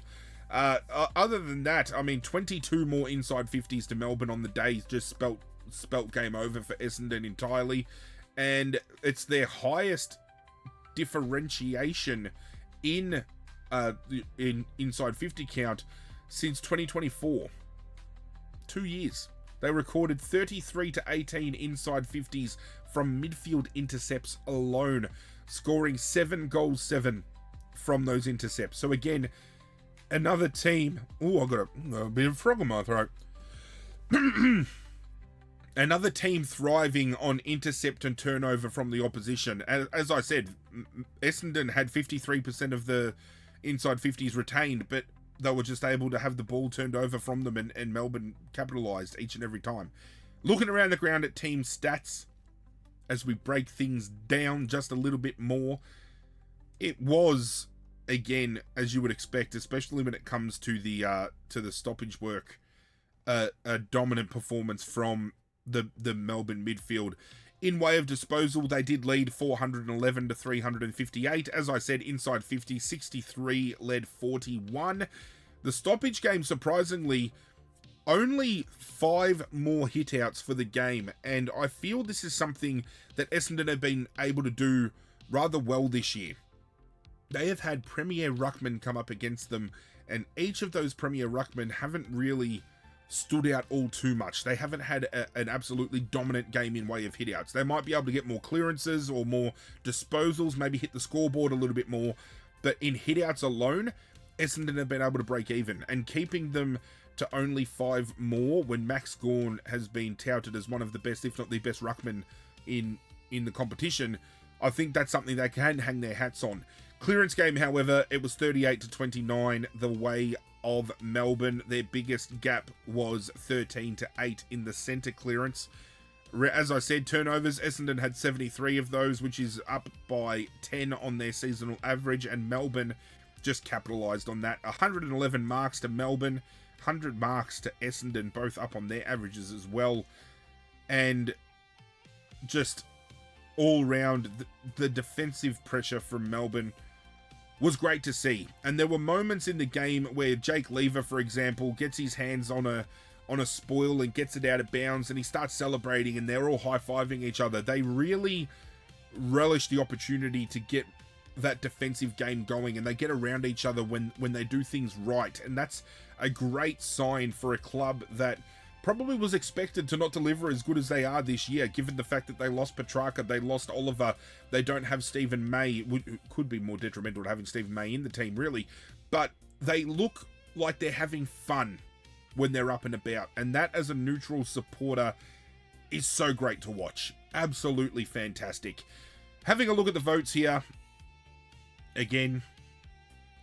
Other than that, I mean, 22 more inside 50s to Melbourne on the day just spelt game over for Essendon entirely, and it's their highest differentiation in inside 50 count since 2024. 2 years. They recorded 33 to 18 inside 50s from midfield intercepts alone, scoring 7 goals, 7 from those intercepts. So again, another team. Oh, I got a bit of frog in my throat. Another team thriving on intercept and turnover from the opposition. As I said, Essendon had 53% of the inside 50s retained, but they were just able to have the ball turned over from them, and Melbourne capitalised each and every time. Looking around the ground at team stats, as we break things down just a little bit more, it was, again, as you would expect, especially when it comes to the stoppage work, a dominant performance from the Melbourne midfield. In way of disposal, they did lead 411 to 358. As I said, inside 50, 63 led 41. The stoppage game, surprisingly, only 5 more hitouts for the game. And I feel this is something that Essendon have been able to do rather well this year. They have had Premier Ruckman come up against them, and each of those Premier Ruckmen haven't really stood out all too much. They haven't had an absolutely dominant game in way of hitouts. They might be able to get more clearances or more disposals, maybe hit the scoreboard a little bit more, but in hitouts alone, Essendon have been able to break even, and keeping them to only 5 more when Max Gawn has been touted as one of the best, if not the best ruckman in the competition. I think that's something they can hang their hats on. Clearance game, however, it was 38 to 29 the way of Melbourne. Their biggest gap was 13 to 8 in the centre clearance. As I said, turnovers, Essendon had 73 of those, which is up by 10 on their seasonal average, and Melbourne just capitalised on that. 111 marks to Melbourne, 100 marks to Essendon, both up on their averages as well. And just all round, the defensive pressure from Melbourne was great to see. And there were moments in the game where Jake Lever, for example, gets his hands on a spoil and gets it out of bounds, and he starts celebrating, and they're all high-fiving each other. They really relish the opportunity to get that defensive game going, and they get around each other when they do things right. And that's a great sign for a club that probably was expected to not deliver as good as they are this year, given the fact that they lost Petrarca, they lost Oliver, they don't have Stephen May, who could be more detrimental to having Stephen May in the team, really. But they look like they're having fun when they're up and about, and that, as a neutral supporter, is so great to watch. Absolutely fantastic. Having a look at the votes here, again,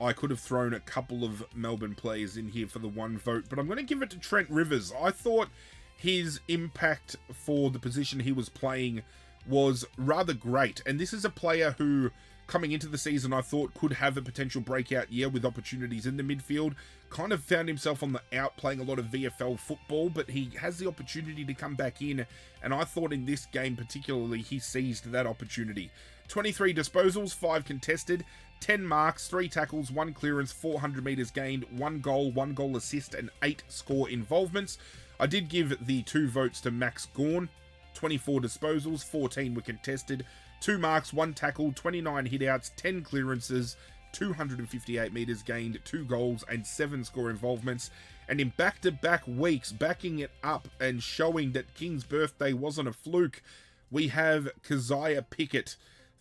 I could have thrown a couple of Melbourne players in here for the one vote, but I'm going to give it to Trent Rivers. I thought his impact for the position he was playing was rather great, and this is a player who, coming into the season, I thought could have a potential breakout year with opportunities in the midfield. Kind of found himself on the out playing a lot of VFL football, but he has the opportunity to come back in, and I thought in this game particularly he seized that opportunity. 23 disposals, 5 contested, 10 marks, 3 tackles, 1 clearance, 400 metres gained, 1 goal assist, and 8 score involvements. I did give the 2 votes to Max Gawn. 24 disposals, 14 were contested, 2 marks, 1 tackle, 29 hitouts, 10 clearances, 258 metres gained, 2 goals, and 7 score involvements. And in back-to-back weeks, backing it up and showing that King's birthday wasn't a fluke, we have Keziah Pickett.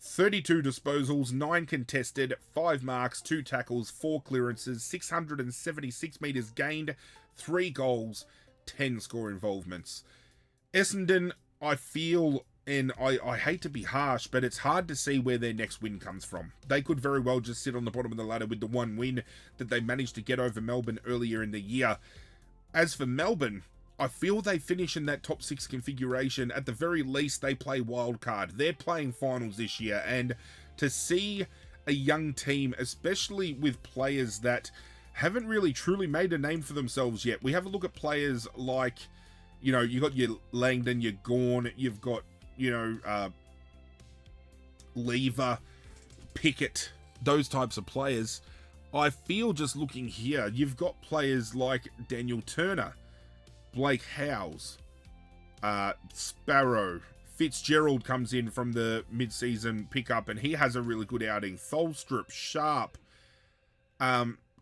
32 disposals, 9 contested, 5 marks, 2 tackles, 4 clearances, 676 metres gained, 3 goals, 10 score involvements. Essendon, I feel, and I hate to be harsh, but it's hard to see where their next win comes from. They could very well just sit on the bottom of the ladder with the one win that they managed to get over Melbourne earlier in the year. As for Melbourne, I feel they finish in that top 6 configuration. At the very least, they play wildcard. They're playing finals this year, and to see a young team, especially with players that haven't really truly made a name for themselves yet. We have a look at players like, you know, you got your Langdon, your Gawn, you've got, you know, Lever, Pickett, those types of players. I feel just looking here, you've got players like Daniel Turner, Blake Howes, Sparrow, Fitzgerald comes in from the mid-season pickup and he has a really good outing. Tholstrup, Sharp,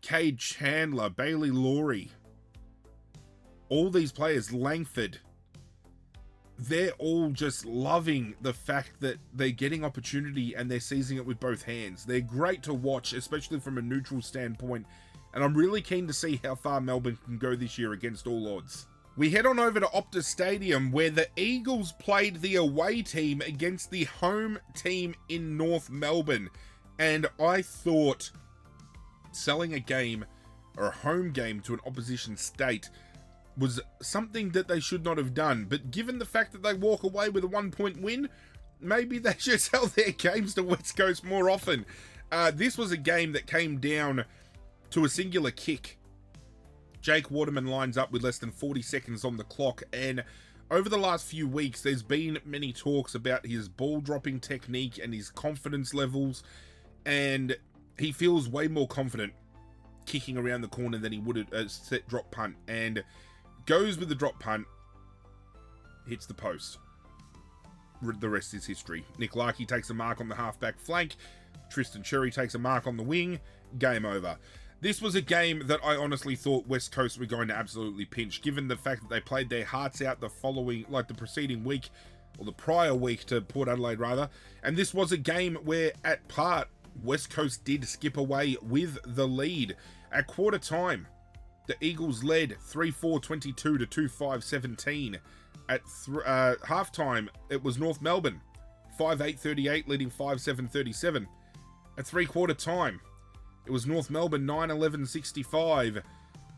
Cade Chandler, Bailey Laurie, all these players, Langford, they're all just loving the fact that they're getting opportunity and they're seizing it with both hands. They're great to watch, especially from a neutral standpoint, and I'm really keen to see how far Melbourne can go this year against all odds. We head on over to Optus Stadium, where the Eagles played the away team against the home team in North Melbourne, and I thought selling a game or a home game to an opposition state was something that they should not have done. But given the fact that they walk away with a 1-point win, maybe they should sell their games to West Coast more often. This was a game that came down to a singular kick. Jake Waterman lines up with less than 40 seconds on the clock, and over the last few weeks there's been many talks about his ball dropping technique and his confidence levels, and he feels way more confident kicking around the corner than he would at a set drop punt, and goes with the drop punt, hits the post. The rest is history. Nick Larkey takes a mark on the halfback flank, Tristan Cherry takes a mark on the wing, game over. This was a game that I honestly thought West Coast were going to absolutely pinch, given the fact that they played their hearts out the preceding week, or the prior week to Port Adelaide rather, and this was a game where at part West Coast did skip away with the lead. At quarter time, the Eagles led 3-4-22 to 2-5-17. At halftime, it was North Melbourne 5-8-38 leading 5-7-37. At three-quarter time, it was North Melbourne 9-11-65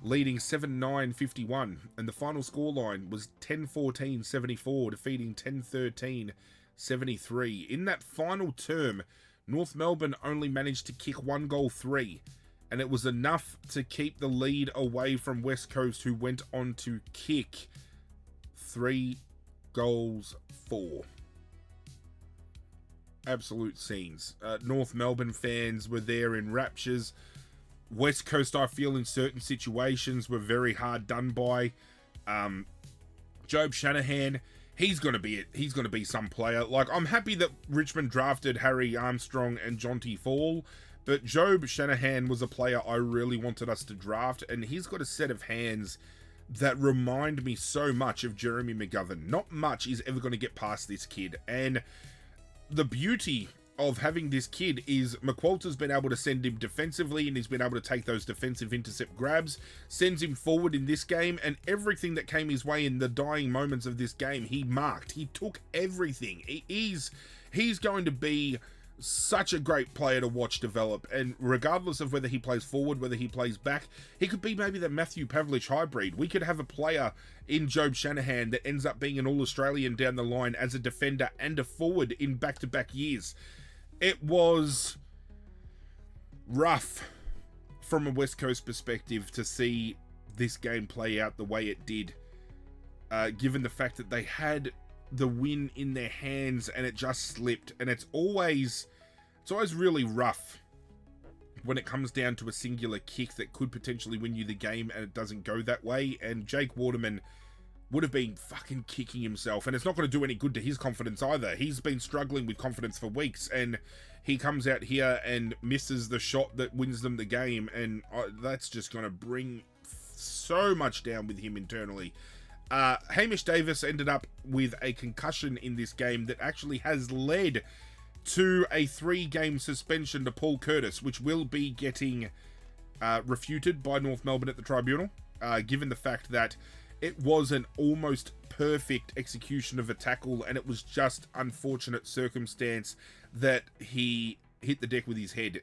leading 7-9-51. And the final scoreline was 10-14-74 defeating 10-13-73. In that final term, North Melbourne only managed to kick 1 goal 3, and it was enough to keep the lead away from West Coast, who went on to kick 3 goals 4. Absolute scenes. North Melbourne fans were there in raptures. West Coast, I feel, in certain situations were very hard done by. Job Shanahan, he's going to be some player. Like, I'm happy that Richmond drafted Harry Armstrong and Jonty Fall, but Job Shanahan was a player I really wanted us to draft, and he's got a set of hands that remind me so much of Jeremy McGovern. Not much is ever going to get past this kid, and the beauty of having this kid is McQualter's been able to send him defensively, and he's been able to take those defensive intercept grabs, sends him forward in this game, and everything that came his way in the dying moments of this game, he marked. He took everything. He's going to be such a great player to watch develop, and regardless of whether he plays forward, whether he plays back, he could be maybe the Matthew Pavlich hybrid. We could have a player in Job Shanahan that ends up being an All-Australian down the line as a defender and a forward in back-to-back years. It was rough from a West Coast perspective to see this game play out the way it did, given the fact that they had the win in their hands and it just slipped. And it's always really rough when it comes down to a singular kick that could potentially win you the game and it doesn't go that way. And Jake Waterman would have been fucking kicking himself, and it's not going to do any good to his confidence either. He's been struggling with confidence for weeks, and he comes out here and misses the shot that wins them the game, and that's just going to bring so much down with him internally. Hamish Davis ended up with a concussion in this game that actually has led to a 3-game suspension to Paul Curtis, which will be getting refuted by North Melbourne at the tribunal, given the fact that it was an almost perfect execution of a tackle, and it was just unfortunate circumstance that he hit the deck with his head.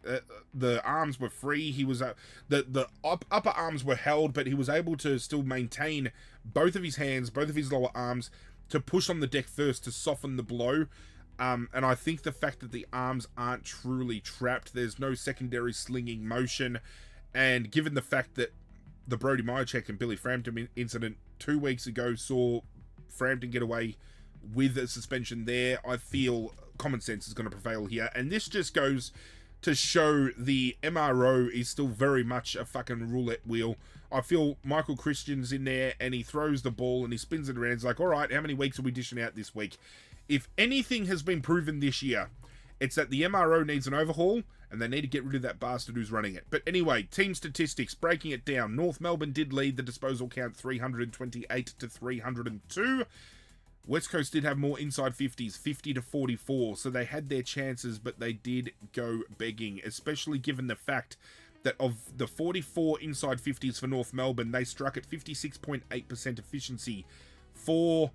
The arms were free. He was the upper arms were held, but he was able to still maintain both of his hands, both of his lower arms, to push on the deck first to soften the blow. And I think the fact that the arms aren't truly trapped, there's no secondary slinging motion, and given the fact that the Brody Myercheck and Billy Frampton incident 2 weeks ago saw Frampton get away with a suspension there, I feel common sense is going to prevail here. And this just goes to show the MRO is still very much a fucking roulette wheel. I feel Michael Christian's in there and he throws the ball and he spins it around. It's like, all right, how many weeks are we dishing out this week? If anything has been proven this year, it's that the MRO needs an overhaul and they need to get rid of that bastard who's running it. But anyway, team statistics, breaking it down. North Melbourne did lead the disposal count 328 to 302. West Coast did have more inside 50s, 50 to 44, so they had their chances, but they did go begging, especially given the fact that of the 44 inside 50s for North Melbourne, they struck at 56.8% efficiency. For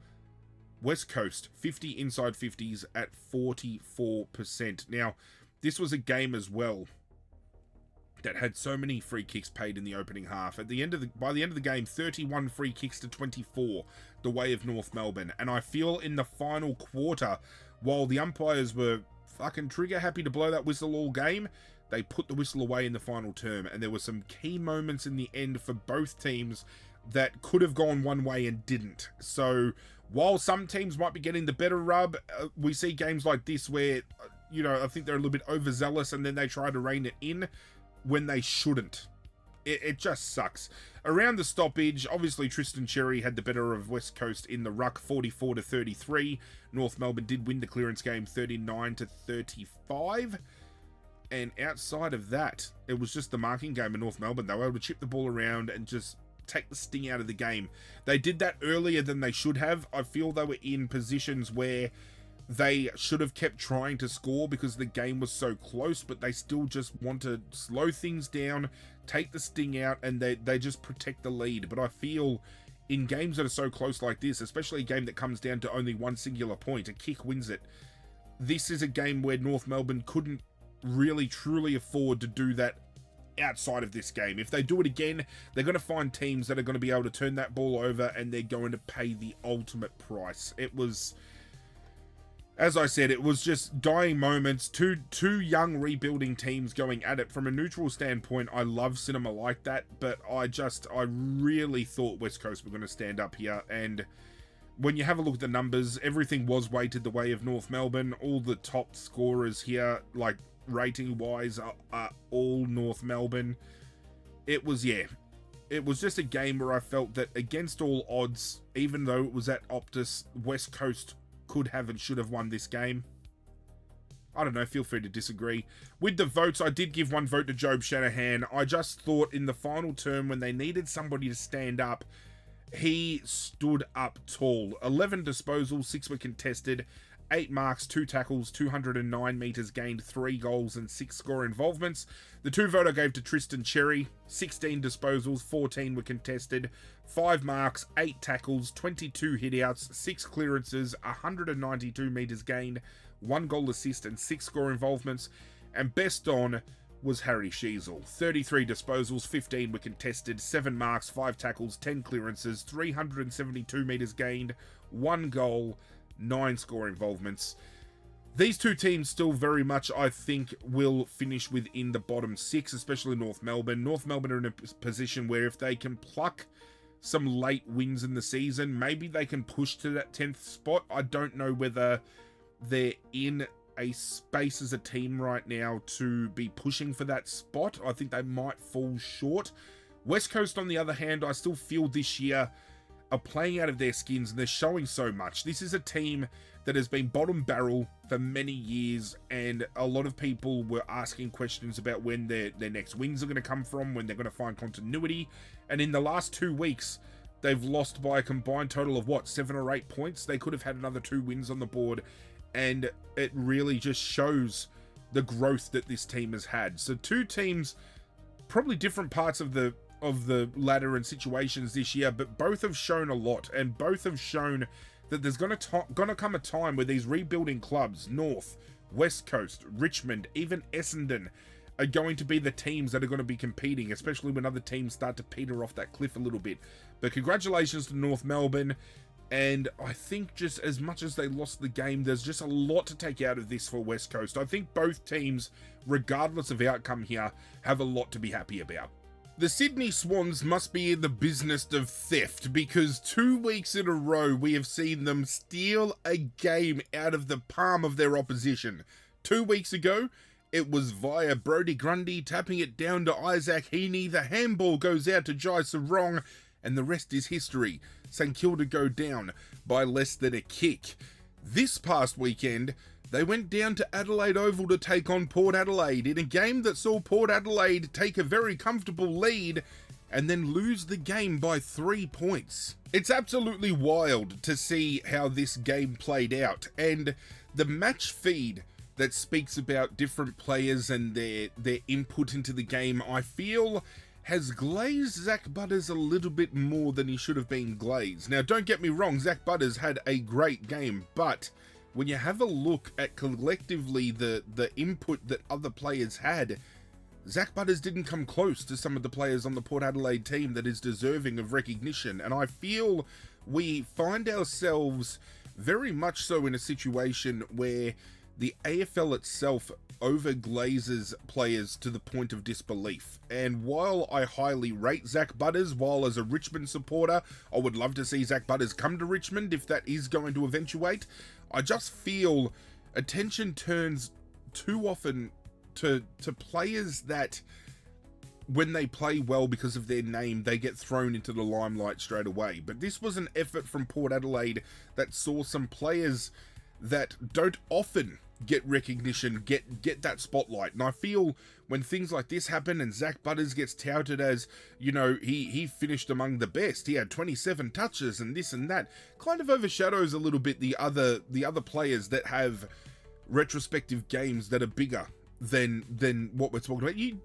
West Coast, 50 inside 50s at 44%. Now, this was a game as well that had so many free kicks paid in the opening half. By the end of the game, 31 free kicks to 24, the way of North Melbourne. And I feel in the final quarter, while the umpires were fucking trigger happy to blow that whistle all game, they put the whistle away in the final term. And there were some key moments in the end for both teams that could have gone one way and didn't. So while some teams might be getting the better rub, we see games like this where, you know, I think they're a little bit overzealous and then they try to rein it in when they shouldn't. It just sucks. Around the stoppage, obviously Tristan Cherry had the better of West Coast in the ruck, 44 to 33. North Melbourne did win the clearance game 39 to 35. And outside of that, it was just the marking game of North Melbourne. They were able to chip the ball around and just take the sting out of the game. They did that earlier than they should have. I feel they were in positions where they should have kept trying to score because the game was so close, but they still just want to slow things down, take the sting out, and they just protect the lead. But I feel in games that are so close like this, especially a game that comes down to only one singular point, a kick wins it, this is a game where North Melbourne couldn't really truly afford to do that outside of this game. If they do it again, they're going to find teams that are going to be able to turn that ball over and they're going to pay the ultimate price. It was, as I said, it was just dying moments. Two young rebuilding teams going at it. From a neutral standpoint, I love cinema like that, but I really thought West Coast were going to stand up here. And when you have a look at the numbers, everything was weighted the way of North Melbourne. All the top scorers here, like rating-wise, are all North Melbourne. It was just a game where I felt that against all odds, even though it was at Optus, West Coast could have and should have won this game. I don't know, feel free to disagree. With the votes, I did give one vote to Job Shanahan. I just thought in the final term when they needed somebody to stand up, he stood up tall. 11 disposals, 6 were contested, 8 marks, 2 tackles, 209 metres gained, 3 goals and 6 score involvements. The 2 vote I gave to Tristan Cherry, 16 disposals, 14 were contested, 5 marks, 8 tackles, 22 hitouts, 6 clearances, 192 metres gained, 1 goal assist and 6 score involvements. And best on was Harry Sheasel. 33 disposals, 15 were contested, 7 marks, 5 tackles, 10 clearances, 372 metres gained, 1 goal, 9 score involvements. These two teams still very much, I think, will finish within the bottom 6, especially North Melbourne. North Melbourne are in a position where if they can pluck some late wins in the season, maybe they can push to that 10th spot. I don't know whether they're in a space as a team right now to be pushing for that spot. I think they might fall short. West Coast, on the other hand, I still feel this year are playing out of their skins and they're showing so much. This is a team that has been bottom barrel for many years, and a lot of people were asking questions about when their next wins are going to come from, when they're going to find continuity. And in the last 2 weeks, they've lost by a combined total of, 7 or 8 points? They could have had another 2 wins on the board, and it really just shows the growth that this team has had. So 2 teams, probably different parts of the ladder and situations this year, but both have shown a lot, and both have shown that there's gonna come a time where these rebuilding clubs, North, West Coast, Richmond, even Essendon are going to be the teams that are going to be competing, especially when other teams start to peter off that cliff a little bit. But congratulations to North Melbourne. And I think just as much as they lost the game, there's just a lot to take out of this for West Coast. I think both teams, regardless of outcome here, have a lot to be happy about. The Sydney Swans must be in the business of theft, because 2 weeks in a row we have seen them steal a game out of the palm of their opposition. 2 weeks ago, it was via Brodie Grundy tapping it down to Isaac Heaney. The handball goes out to Jai Sarong, and the rest is history. St Kilda go down by less than a kick. This past weekend, they went down to Adelaide Oval to take on Port Adelaide in a game that saw Port Adelaide take a very comfortable lead and then lose the game by 3 points. It's absolutely wild to see how this game played out, and the match feed that speaks about different players and their input into the game, I feel, has glazed Zach Butters a little bit more than he should have been glazed. Now, don't get me wrong, Zach Butters had a great game, but when you have a look at collectively the input that other players had, Zach Butters didn't come close to some of the players on the Port Adelaide team that is deserving of recognition. And I feel we find ourselves very much so in a situation where the AFL itself overglazes players to the point of disbelief. And while I highly rate Zach Butters, while as a Richmond supporter, I would love to see Zach Butters come to Richmond if that is going to eventuate, I just feel attention turns too often to players that, when they play well because of their name, they get thrown into the limelight straight away. But this was an effort from Port Adelaide that saw some players that don't often get recognition, get that spotlight. And I feel when things like this happen and Zach Butters gets touted as, you know, he finished among the best, he had 27 touches and this and that, kind of overshadows a little bit the other players that have retrospective games that are bigger than what we're talking about. You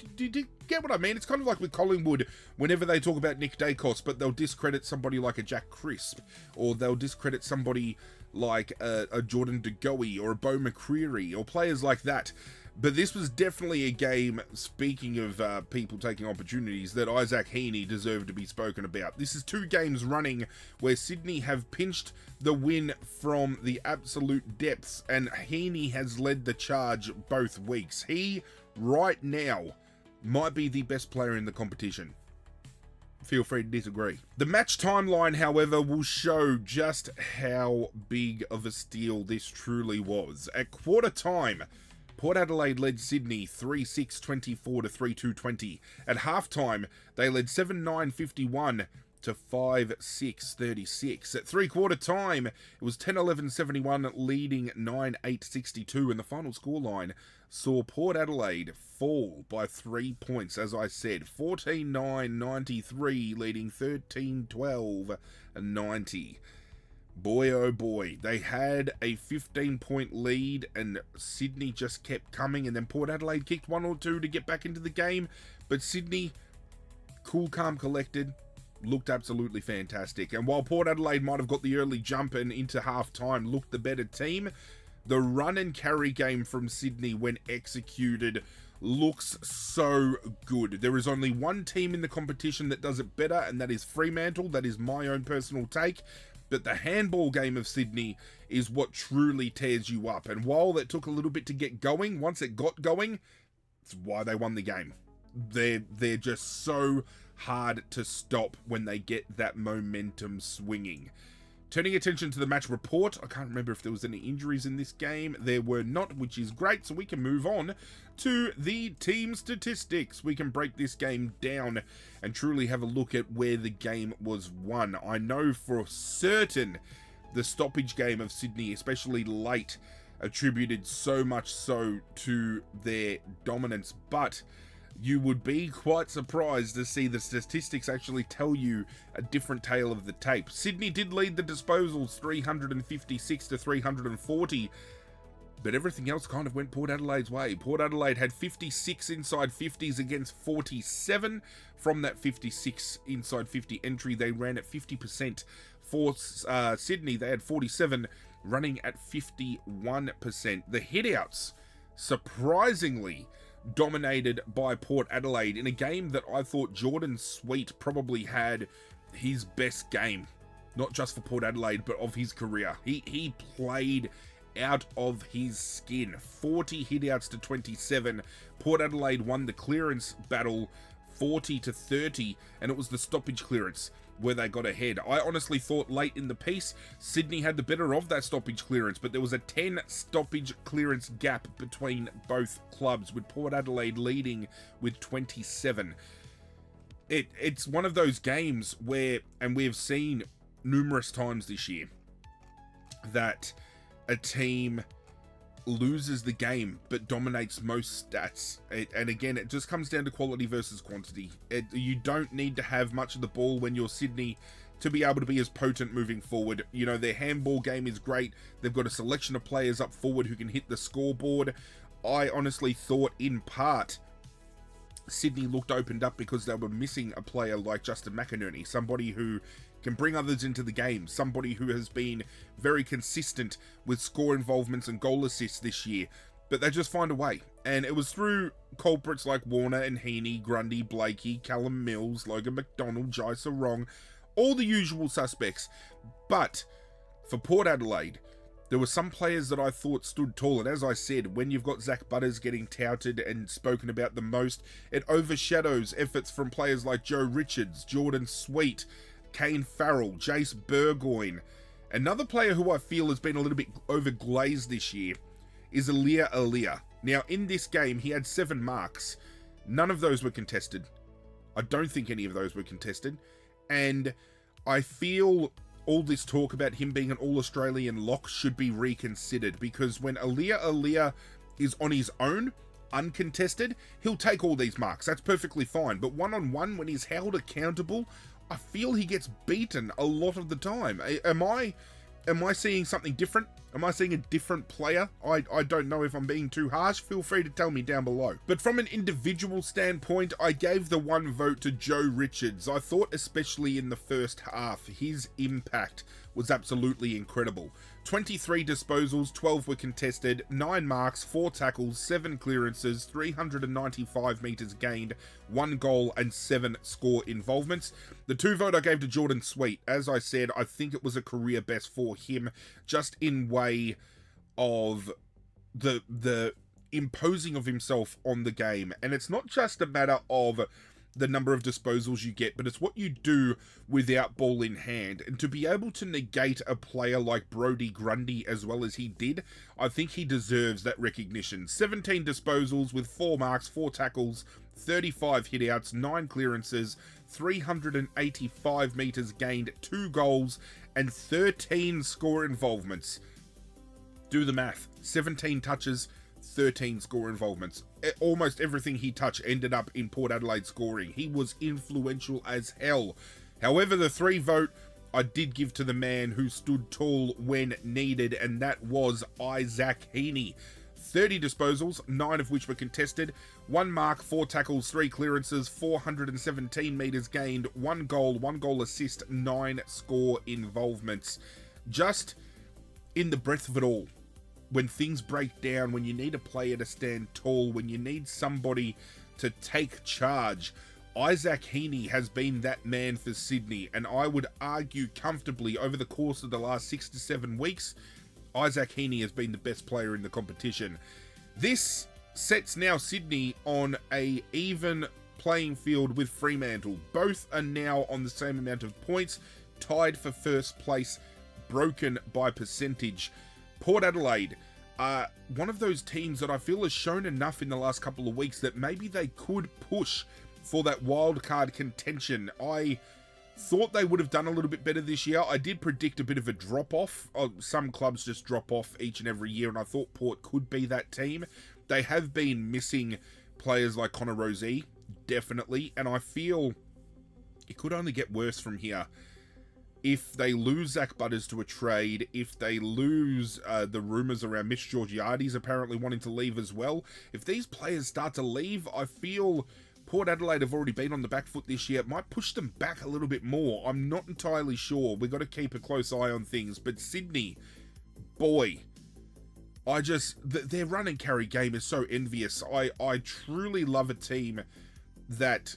get what I mean? It's kind of like with Collingwood, whenever they talk about Nick Dacos, but they'll discredit somebody like a Jack Crisp, or they'll discredit somebody like a Jordan De Goey or a Beau McCreary or players like that. But this was definitely a game, speaking of people taking opportunities, that Isaac Heaney deserved to be spoken about. This is 2 games running where Sydney have pinched the win from the absolute depths, and Heaney has led the charge both weeks. He, right now, might be the best player in the competition. Feel free to disagree. The match timeline, however, will show just how big of a steal this truly was. At quarter time, Port Adelaide led Sydney 3-6-24 to 3-2-20. At halftime, they led 7-9-51 to 5-6-36. At three-quarter time, it was 10-11-71, leading 9-8-62, and the final scoreline saw Port Adelaide fall by 3 points, as I said, 14-9-93, leading 13-12-90. Boy, oh boy, they had a 15-point lead, and Sydney just kept coming, and then Port Adelaide kicked 1 or 2 to get back into the game, but Sydney, cool, calm, collected, looked absolutely fantastic. And while Port Adelaide might have got the early jump and into half-time looked the better team, the run and carry game from Sydney, when executed, looks so good. There is only one team in the competition that does it better, and that is Fremantle. That is my own personal take. But the handball game of Sydney is what truly tears you up. And while that took a little bit to get going, once it got going, it's why they won the game. They're just so hard to stop when they get that momentum swinging. Turning attention to the match report, I can't remember if there was any injuries in this game. There were not, which is great, so we can move on to the team statistics. We can break this game down and truly have a look at where the game was won. I know for certain the stoppage game of Sydney, especially late, attributed so much so to their dominance, but you would be quite surprised to see the statistics actually tell you a different tale of the tape. Sydney did lead the disposals 356 to 340, but everything else kind of went Port Adelaide's way. Port Adelaide had 56 inside 50s against 47. From that 56 inside 50 entry, they ran at 50%. For Sydney, they had 47 running at 51%. The hitouts, surprisingly, dominated by Port Adelaide in a game that I thought Jordan Sweet probably had his best game, not just for Port Adelaide, but of his career. He played out of his skin. 40 hitouts to 27. Port Adelaide won the clearance battle 40-30, and it was the stoppage clearance where they got ahead. I honestly thought late in the piece, Sydney had the better of that stoppage clearance, but there was a 10 stoppage clearance gap between both clubs, with Port Adelaide leading with 27. It's one of those games where, and we've seen numerous times this year, that a team loses the game but dominates most stats. And again, it just comes down to quality versus quantity. You don't need to have much of the ball when you're Sydney to be able to be as potent moving forward. You know, their handball game is great. They've got a selection of players up forward who can hit the scoreboard. I honestly thought, in part, Sydney looked opened up because they were missing a player like Justin McInerney, somebody who can bring others into the game, somebody who has been very consistent with score involvements and goal assists this year, but they just find a way. And it was through culprits like Warner and Heaney, Grundy, Blakey, Callum Mills, Logan McDonald, Jai Sarong, all the usual suspects. But for Port Adelaide, there were some players that I thought stood tall, and as I said, when you've got Zach Butters getting touted and spoken about the most, it overshadows efforts from players like Joe Richards, Jordan Sweet, Kane Farrell, Jace Burgoyne. Another player who I feel has been a little bit overglazed this year is Alia. Now, in this game, he had 7 marks. None of those were contested. I don't think any of those were contested. And I feel all this talk about him being an All-Australian lock should be reconsidered, because when Alia is on his own, uncontested, he'll take all these marks. That's perfectly fine. But one-on-one, when he's held accountable, I feel he gets beaten a lot of the time. Am I seeing something different? Am I seeing a different player? I don't know if I'm being too harsh. Feel free to tell me down below. But from an individual standpoint, I gave the 1 vote to Joe Richards. I thought, especially in the first half, his impact was absolutely incredible. 23 disposals, 12 were contested, 9 marks, 4 tackles, 7 clearances, 395 metres gained, 1 goal and 7 score involvements. The 2 vote I gave to Jordan Sweet. As I said, I think it was a career best for him, just in way of the imposing of himself on the game. And it's not just a matter of the number of disposals you get, but it's what you do without ball in hand. And to be able to negate a player like Brodie Grundy as well as he did, I think he deserves that recognition. 17 disposals with 4 marks, 4 tackles, 35 hitouts, 9 clearances, 385 metres gained, 2 goals, and 13 score involvements. Do the math. 17 touches, 13 score involvements. Almost everything he touched ended up in Port Adelaide scoring. He was influential as hell. However, the 3 vote I did give to the man who stood tall when needed, and that was Isaac Heaney. 30 disposals, 9 of which were contested, 1 mark, 4 tackles, 3 clearances, 417 metres gained, 1 goal assist, 9 score involvements. Just in the breadth of it all, when things break down, when you need a player to stand tall, when you need somebody to take charge, Isaac Heaney has been that man for Sydney, and I would argue comfortably over the course of the last 6 to 7 weeks, Isaac Heaney has been the best player in the competition. This sets now Sydney on a even playing field with Fremantle. Both are now on the same amount of points, tied for first place, broken by percentage. Port Adelaide are one of those teams that I feel has shown enough in the last couple of weeks that maybe they could push for that wildcard contention. I thought they would have done a little bit better this year. I did predict a bit of a drop-off. Some clubs just drop off each and every year, and I thought Port could be that team. They have been missing players like Connor Rozee, definitely, and I feel it could only get worse from here. If they lose Zach Butters to a trade, if they lose the rumours around Mitch Georgiades apparently wanting to leave as well, if these players start to leave, I feel Port Adelaide have already been on the back foot this year. It might push them back a little bit more. I'm not entirely sure. We've got to keep a close eye on things. But Sydney, boy, their run and carry game is so envious. I truly love a team that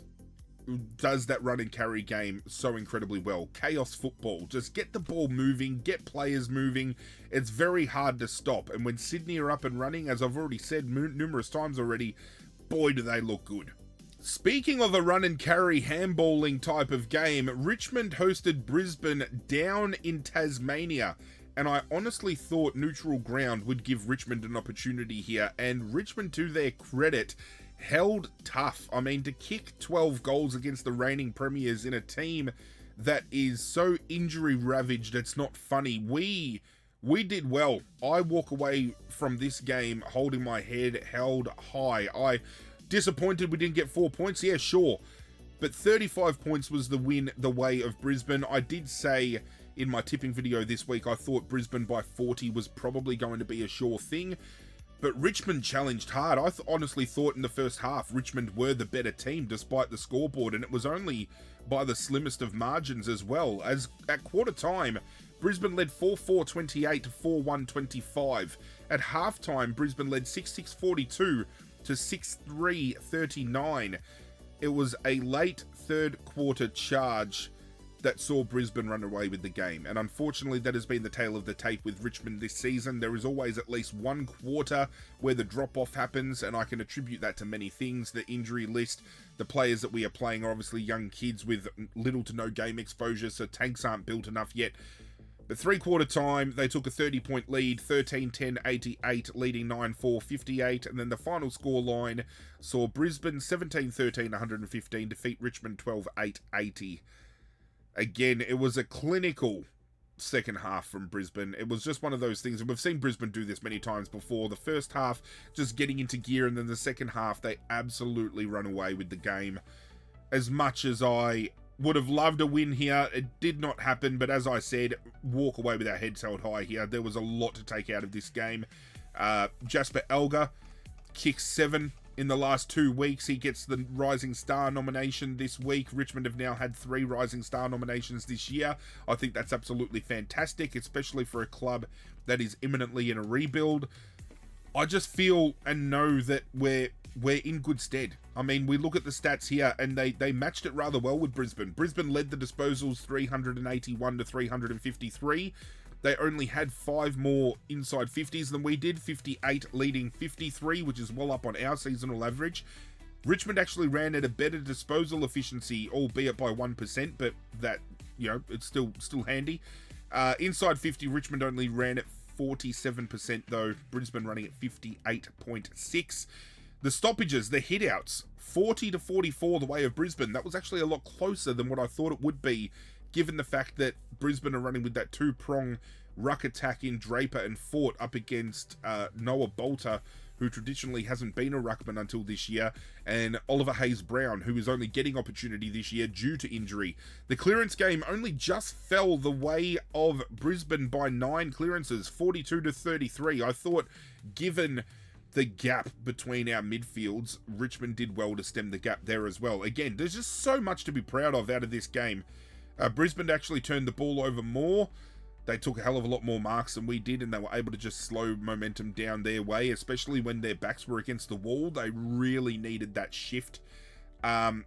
does that run and carry game so incredibly well. Chaos football. Just get the ball moving, get players moving. It's very hard to stop. And when Sydney are up and running, as I've already said numerous times already, boy, do they look good. Speaking of a run and carry handballing type of game, Richmond hosted Brisbane down in Tasmania. And I honestly thought neutral ground would give Richmond an opportunity here. And Richmond, to their credit, held tough. I mean, to kick 12 goals against the reigning premiers in a team that is so injury ravaged, it's not funny. We did well. I walk away from this game holding my head held high. Disappointed we didn't get 4 points. Yeah, sure. But 35 points was the win the way of Brisbane. I did say in my tipping video this week, I thought Brisbane by 40 was probably going to be a sure thing. But Richmond challenged hard. I honestly thought in the first half Richmond were the better team despite the scoreboard, and it was only by the slimmest of margins as well. As at quarter time, Brisbane led 4-4-28 to 4-1-25. At halftime, Brisbane led 6-6-42 to 6-3-39. It was a late third quarter charge that saw Brisbane run away with the game. And unfortunately, that has been the tale of the tape with Richmond this season. There is always at least one quarter where the drop-off happens, and I can attribute that to many things. The injury list, the players that we are playing are obviously young kids with little to no game exposure, so tanks aren't built enough yet. But three-quarter time, they took a 30-point lead, 13-10-88, leading 9-4-58, and then the final score line saw Brisbane 17-13-115 defeat Richmond 12-8-80. Again, it was a clinical second half from Brisbane. It was just one of those things, and we've seen Brisbane do this many times before. The first half, just getting into gear, and then the second half, they absolutely run away with the game. As much as I would have loved a win here, it did not happen, but as I said, walk away with our heads held high here. There was a lot to take out of this game. Jasper Elgar kicks 7 in the last 2 weeks. He gets the Rising Star nomination this week. Richmond have now had 3 Rising Star nominations this year. I think that's absolutely fantastic, especially for a club that is imminently in a rebuild. I just feel and know that we're in good stead. I mean, we look at the stats here, and they matched it rather well with Brisbane. Brisbane led the disposals 381 to 353. They only had 5 more inside 50s than we did, 58 leading 53, which is well up on our seasonal average. Richmond actually ran at a better disposal efficiency, albeit by 1%, but that, you know, it's still handy. Inside 50, Richmond only ran at 47%, though. Brisbane running at 58.6. The stoppages, the hitouts, 40 to 44 the way of Brisbane. That was actually a lot closer than what I thought it would be, given the fact that Brisbane are running with that 2-prong ruck attack in Draper and Fort up against Noah Bolter, who traditionally hasn't been a ruckman until this year, and Oliver Hayes-Brown, who is only getting opportunity this year due to injury. The clearance game only just fell the way of Brisbane by 9 clearances, 42 to 33. I thought, given the gap between our midfields, Richmond did well to stem the gap there as well. Again, there's just so much to be proud of out of this game. Brisbane actually turned the ball over more. They took a hell of a lot more marks than we did, and they were able to just slow momentum down their way, especially when their backs were against the wall. They really needed that shift. Our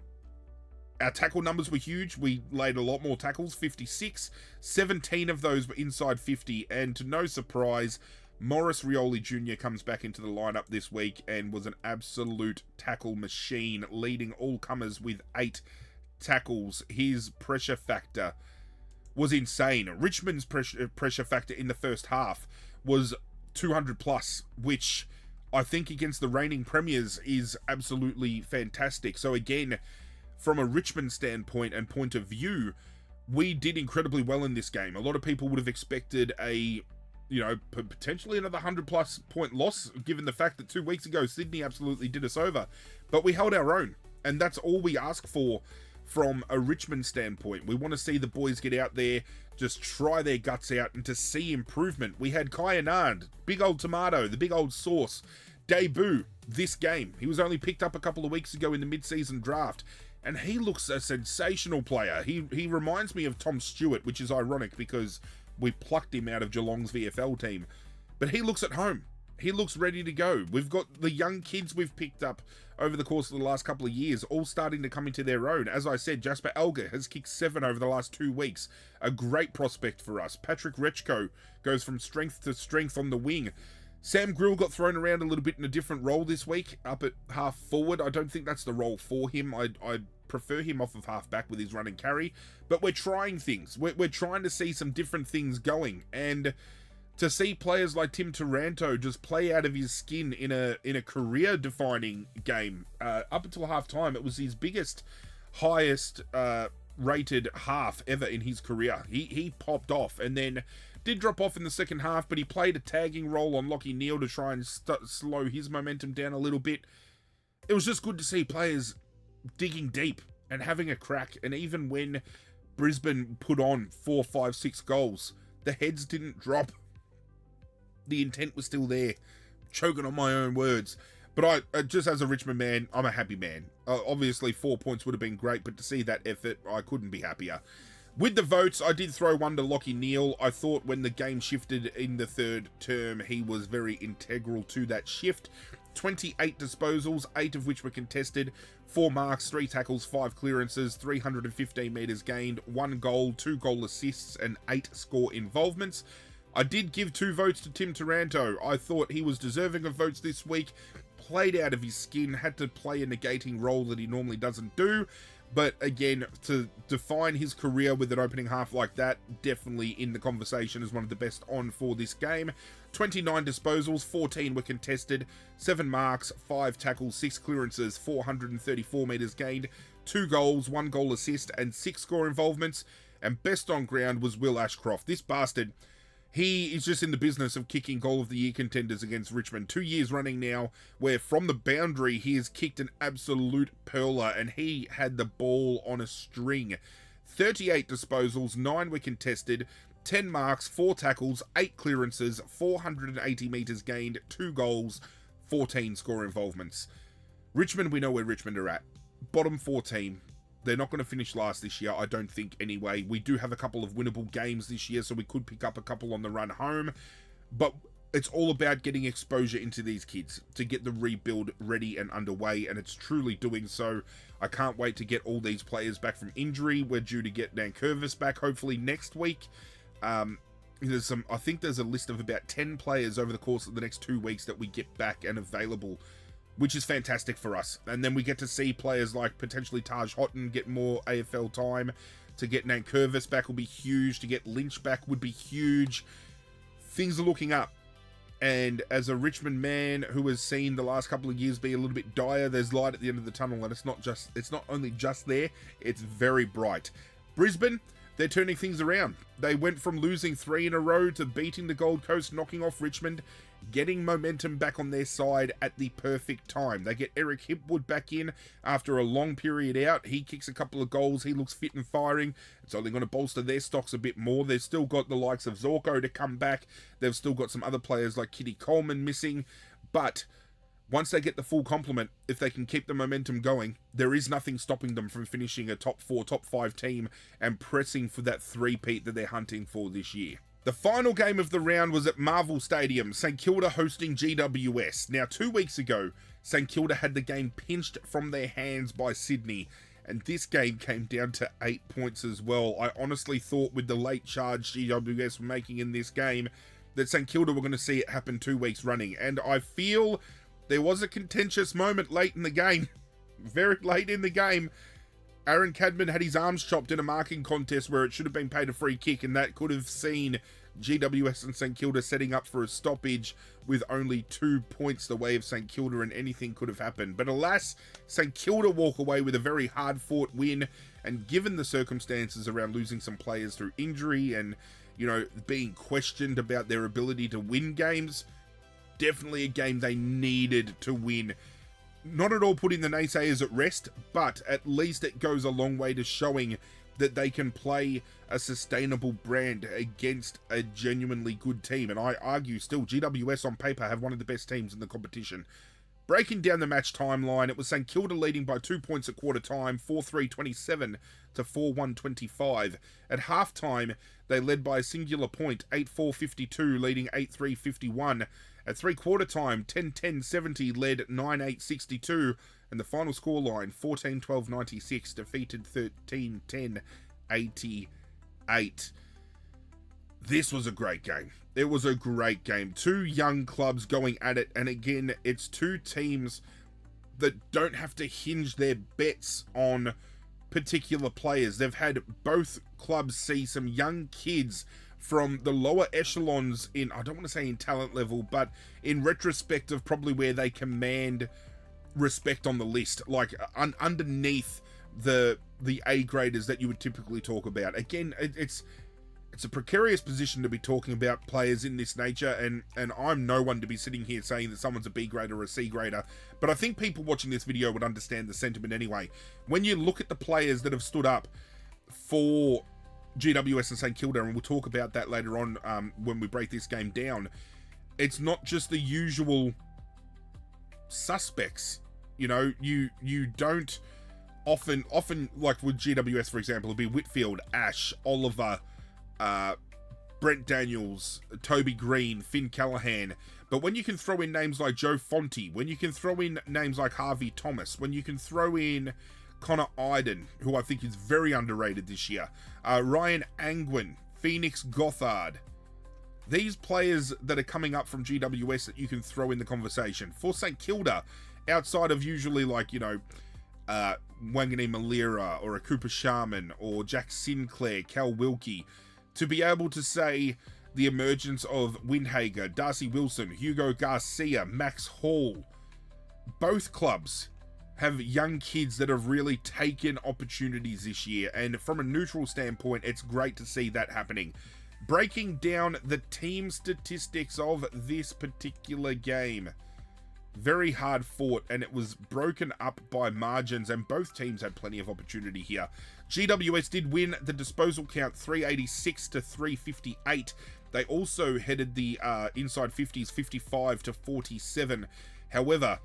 tackle numbers were huge. We laid a lot more tackles, 56. 17 of those were inside 50, and to no surprise, Morris Rioli Jr. comes back into the lineup this week and was an absolute tackle machine, leading all comers with 8 tackles. His pressure factor was insane. Richmond's pressure factor in the first half was 200 plus, which I think against the reigning premiers is absolutely fantastic. So again, from a Richmond standpoint and point of view, we did incredibly well in this game. A lot of people would have expected a, you know, potentially another 100+ point loss, given the fact that 2 weeks ago Sydney absolutely did us over. But we held our own, and that's all we ask for from a Richmond standpoint. We want to see the boys get out there, just try their guts out, and to see improvement. We had Kai Anand, big old tomato, the big old sauce, debut this game. He was only picked up a couple of weeks ago in the mid-season draft, and he looks a sensational player. He reminds me of Tom Stewart, which is ironic because we plucked him out of Geelong's VFL team. But he looks at home. He looks ready to go. We've got the young kids we've picked up over the course of the last couple of years, all starting to come into their own. As I said, Jasper Elger has kicked 7 over the last 2 weeks. A great prospect for us. Patrick Rechko goes from strength to strength on the wing. Sam Grill got thrown around a little bit in a different role this week, up at half forward. I don't think that's the role for him. I prefer him off of half back with his run and carry. But we're trying things. We're trying to see some different things going. And to see players like Tim Taranto just play out of his skin in a career-defining game, up until half-time, it was his biggest, highest rated half ever in his career. He popped off and then did drop off in the second half, but he played a tagging role on Lachie Neale to try and slow his momentum down a little bit. It was just good to see players digging deep and having a crack, and even when Brisbane put on 4, 5, 6 goals, the heads didn't drop. The intent was still there. Choking on my own words. But I just as a Richmond man, I'm a happy man. Obviously, 4 points would have been great, but to see that effort, I couldn't be happier. With the votes, I did throw one to Lachie Neale. I thought when the game shifted in the third term, he was very integral to that shift. 28 disposals, 8 of which were contested, 4 marks, 3 tackles, 5 clearances, 315 metres gained, 1 goal, 2 goal assists, and 8 score involvements. I did give 2 votes to Tim Taranto. I thought he was deserving of votes this week. Played out of his skin, had to play a negating role that he normally doesn't do. But again, to define his career with an opening half like that, definitely in the conversation as one of the best on for this game. 29 disposals, 14 were contested, 7 marks, 5 tackles, 6 clearances, 434 metres gained, 2 goals, 1 goal assist, and 6 score involvements. And best on ground was Will Ashcroft. This bastard, he is just in the business of kicking goal of the year contenders against Richmond. 2 years running now, where from the boundary he has kicked an absolute pearler, and he had the ball on a string. 38 disposals, 9 were contested, 10 marks, 4 tackles, 8 clearances, 480 metres gained, 2 goals, 14 score involvements. Richmond, we know where Richmond are at. Bottom 4 team. They're not going to finish last this year, I don't think, anyway. We do have a couple of winnable games this year, so we could pick up a couple on the run home. But it's all about getting exposure into these kids to get the rebuild ready and underway, and it's truly doing so. I can't wait to get all these players back from injury. We're due to get Nankervis back, hopefully, next week. I think there's a list of about 10 players over the course of the next 2 weeks that we get back and available, which is fantastic for us. And then we get to see players like potentially Taj Houghton get more AFL time. To get Nankervis back will be huge. To get Lynch back would be huge. Things are looking up. And as a Richmond man who has seen the last couple of years be a little bit dire, there's light at the end of the tunnel, and it's not only just there, it's very bright. Brisbane, they're turning things around. They went from losing 3 in a row to beating the Gold Coast, knocking off Richmond, getting momentum back on their side at the perfect time. They get Eric Hipwood back in after a long period out. He kicks a couple of goals. He looks fit and firing. It's only going to bolster their stocks a bit more. They've still got the likes of Zorko to come back. They've still got some other players like Kitty Coleman missing. But once they get the full complement, if they can keep the momentum going, there is nothing stopping them from finishing a top 4, top 5 team and pressing for that three-peat that they're hunting for this year. The final game of the round was at Marvel Stadium, St Kilda hosting GWS. Now, 2 weeks ago, St Kilda had the game pinched from their hands by Sydney, and this game came down to 8 points as well. I honestly thought with the late charge GWS were making in this game that St Kilda were going to see it happen 2 weeks running, and I feel there was a contentious moment late in the game, very late in the game. Aaron Cadman had his arms chopped in a marking contest where it should have been paid a free kick, and that could have seen GWS and St Kilda setting up for a stoppage with only 2 points the way of St Kilda, and anything could have happened. But alas, St Kilda walk away with a very hard-fought win, and given the circumstances around losing some players through injury and, being questioned about their ability to win games, definitely a game they needed to win. Not at all putting the naysayers at rest, but at least it goes a long way to showing that they can play a sustainable brand against a genuinely good team. And I argue still, GWS on paper have one of the best teams in the competition. Breaking down the match timeline, it was St Kilda leading by 2 points at quarter time, 4-3-27 to 4-1-25. At half time, they led by a singular point, 8-4-52, leading 8-3-51. At three-quarter time, 10-10-70 led 9-8-62, and the final scoreline, 14-12-96, defeated 13-10-88. This was a great game. It was a great game. Two young clubs going at it, and again, it's two teams that don't have to hinge their bets on particular players. They've had both clubs see some young kids from the lower echelons in, I don't want to say in talent level, but in retrospect of probably where they command respect on the list, like underneath the A graders that you would typically talk about. Again, it's a precarious position to be talking about players in this nature, and I'm no one to be sitting here saying that someone's a B grader or a C grader, but I think people watching this video would understand the sentiment anyway. When you look at the players that have stood up for GWS and St Kilda, and we'll talk about that later on when we break this game down, it's not just the usual suspects. You know, you don't often like with GWS, for example, it'll be Whitfield, Ash, Oliver, Brent Daniels, Toby Green, Finn Callahan. But when you can throw in names like Joe Fonte, when you can throw in names like Harvey Thomas, when you can throw in Connor Iden, who I think is very underrated this year, Ryan Angwin, Phoenix Gothard, these players that are coming up from GWS that you can throw in the conversation. For St Kilda, outside of usually like, you know, Wangani Malira or a Cooper Sharman or Jack Sinclair, Cal Wilkie, to be able to say the emergence of Windhager, Darcy Wilson, Hugo Garcia, Max Hall, both clubs have young kids that have really taken opportunities this year, and from a neutral standpoint, it's great to see that happening. Breaking down the team statistics of this particular game. Very hard fought, and it was broken up by margins, and both teams had plenty of opportunity here. GWS did win the disposal count 386 to 358. They also headed the inside 50s 55 to 47. However,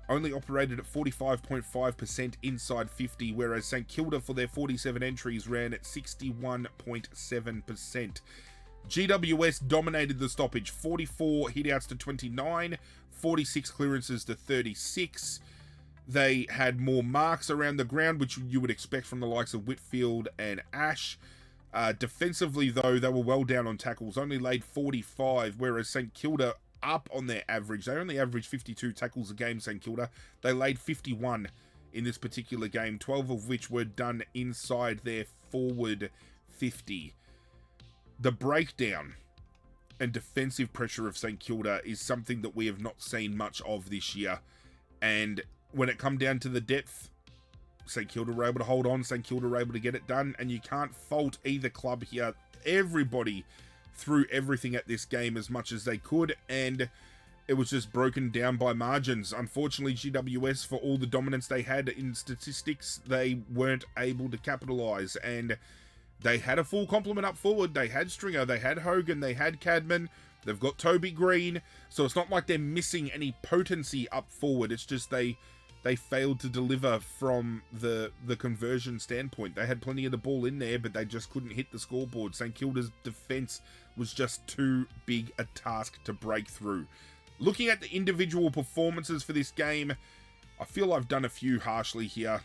only operated at 45.5% inside 50, whereas St Kilda for their 47 entries ran at 61.7%. GWS dominated the stoppage, 44 hitouts to 29, 46 clearances to 36. They had more marks around the ground, which you would expect from the likes of Whitfield and Ash. Defensively, though, they were well down on tackles, only laid 45, whereas St Kilda up on their average. They only averaged 52 tackles a game, St Kilda. They laid 51 in this particular game, 12 of which were done inside their forward 50. The breakdown and defensive pressure of St Kilda is something that we have not seen much of this year. And when it come down to the depth, St Kilda were able to hold on, St Kilda were able to get it done, and you can't fault either club here. Everybody threw everything at this game as much as they could, and it was just broken down by margins. Unfortunately, GWS, for all the dominance they had in statistics, they weren't able to capitalize, and they had a full complement up forward. They had Stringer, they had Hogan, they had Cadman, they've got Toby Green, so it's not like they're missing any potency up forward. It's just they failed to deliver from the conversion standpoint. They had plenty of the ball in there, but they just couldn't hit the scoreboard. St Kilda's defense was just too big a task to break through. Looking at the individual performances for this game, I feel I've done a few harshly here.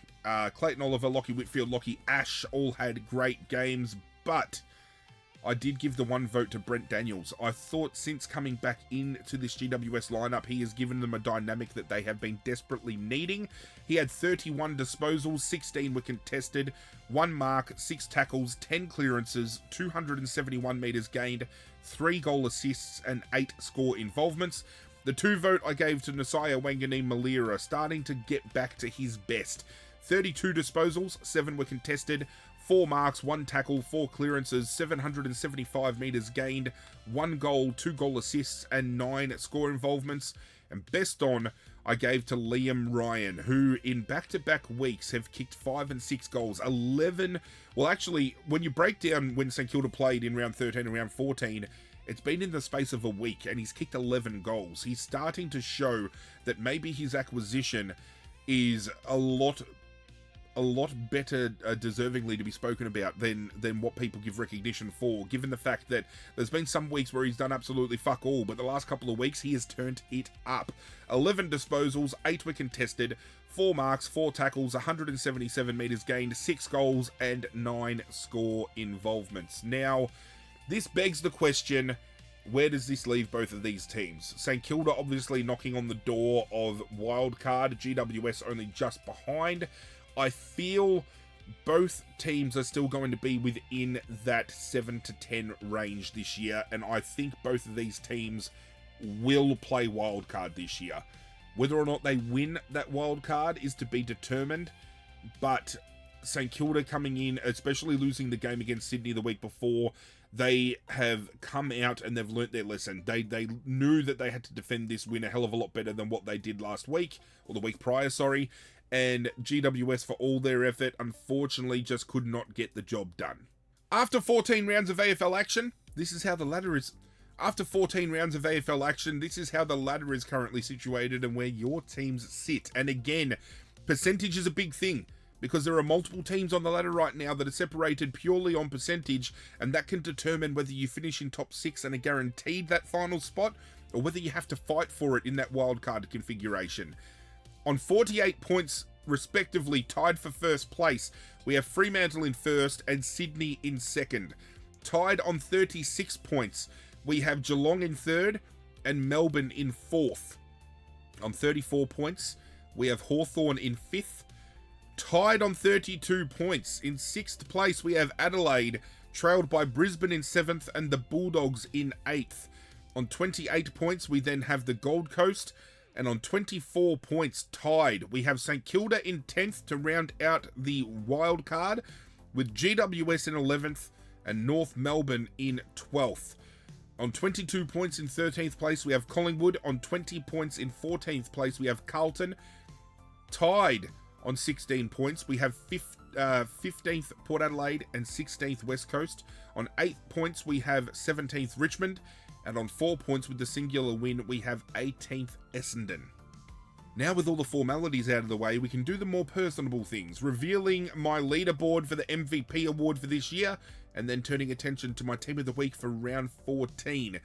Clayton Oliver, Lockie Whitfield, Lockie Ash all had great games, but I did give the one vote to Brent Daniels. I thought since coming back into this GWS lineup, he has given them a dynamic that they have been desperately needing. He had 31 disposals, 16 were contested, 1 mark, 6 tackles, 10 clearances, 271 metres gained, 3 goal assists, and 8 score involvements. The 2 vote I gave to Nasiah Wangani Malira, starting to get back to his best. 32 disposals, 7 were contested, 4 marks, 1 tackle, 4 clearances, 775 metres gained, 1 goal, 2 goal assists, and 9 score involvements. And best on, I gave to Liam Ryan, who in back-to-back weeks have kicked 5 and 6 goals. 11, well actually, when you break down when St Kilda played in round 13 and round 14, it's been in the space of a week and he's kicked 11 goals. He's starting to show that maybe his acquisition is a lot better deservingly to be spoken about than what people give recognition for, given the fact that there's been some weeks where he's done absolutely fuck all, but the last couple of weeks he has turned it up. 11 disposals, 8 were contested, 4 marks, 4 tackles, 177 metres gained, 6 goals and 9 score involvements. Now, this begs the question, where does this leave both of these teams? St Kilda obviously knocking on the door of wildcard, GWS only just behind. I feel both teams are still going to be within that 7 to 10 range this year, and I think both of these teams will play wildcard this year. Whether or not they win that wildcard is to be determined, but St Kilda coming in, especially losing the game against Sydney the week before, they have come out and they've learnt their lesson. They knew that they had to defend this win a hell of a lot better than what they did last week, or the week prior, sorry. And GWS, for all their effort, unfortunately just could not get the job done. After 14 rounds of AFL action, this is how the ladder is. After 14 rounds of AFL action, this is how the ladder is currently situated and where your teams sit. And again, percentage is a big thing, because there are multiple teams on the ladder right now that are separated purely on percentage, and that can determine whether you finish in top 6 and are guaranteed that final spot, or whether you have to fight for it in that wildcard configuration. On 48 points, respectively, tied for first place, we have Fremantle in first and Sydney in second. Tied on 36 points, we have Geelong in third and Melbourne in fourth. On 34 points, we have Hawthorn in fifth. Tied on 32 points, in sixth place, we have Adelaide, trailed by Brisbane in seventh and the Bulldogs in eighth. On 28 points, we then have the Gold Coast. And on 24 points tied, we have St Kilda in 10th to round out the wild card, with GWS in 11th and North Melbourne in 12th. On 22 points in 13th place, we have Collingwood. On 20 points in 14th place, we have Carlton. Tied on 16 points, we have 15th Port Adelaide and 16th West Coast. On 8 points, we have 17th Richmond. And on 4 points with the singular win, we have 18th Essendon. Now with all the formalities out of the way, we can do the more personable things, revealing my leaderboard for the MVP award for this year, and then turning attention to my team of the week for round 14.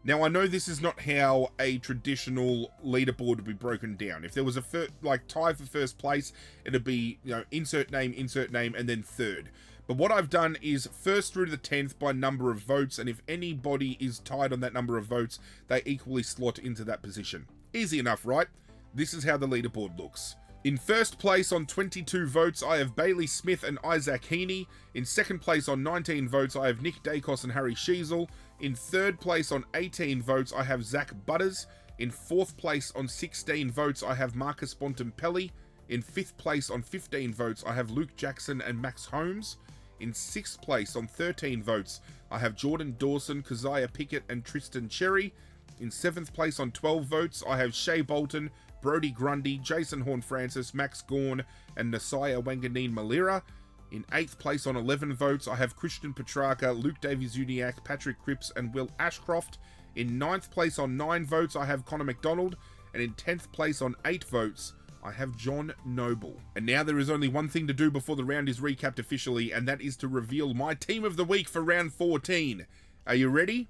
Now I know this is not how a traditional leaderboard would be broken down. If there was a tie for first place, it'd be, insert name, and then third. But what I've done is first through to the 10th by number of votes, and if anybody is tied on that number of votes, they equally slot into that position. Easy enough, right? This is how the leaderboard looks. In first place on 22 votes, I have Bailey Smith and Isaac Heaney. In second place on 19 votes, I have Nick Dacos and Harry Sheasel. In third place on 18 votes, I have Zach Butters. In fourth place on 16 votes, I have Marcus Bontempelli. In fifth place on 15 votes, I have Luke Jackson and Max Holmes. In 6th place on 13 votes, I have Jordan Dawson, Keziah Pickett and Tristan Cherry. In 7th place on 12 votes, I have Shea Bolton, Brodie Grundy, Jason Horne-Francis, Max Gawn and Nasiah Wanganeen-Malira. In 8th place on 11 votes, I have Christian Petrarca, Luke Davies-Uniacke, Patrick Cripps and Will Ashcroft. In 9th place on 9 votes, I have Connor McDonald. And in 10th place on 8 votes, I have John Noble. And now there is only one thing to do before the round is recapped officially, and that is to reveal my team of the week for round 14. Are you ready?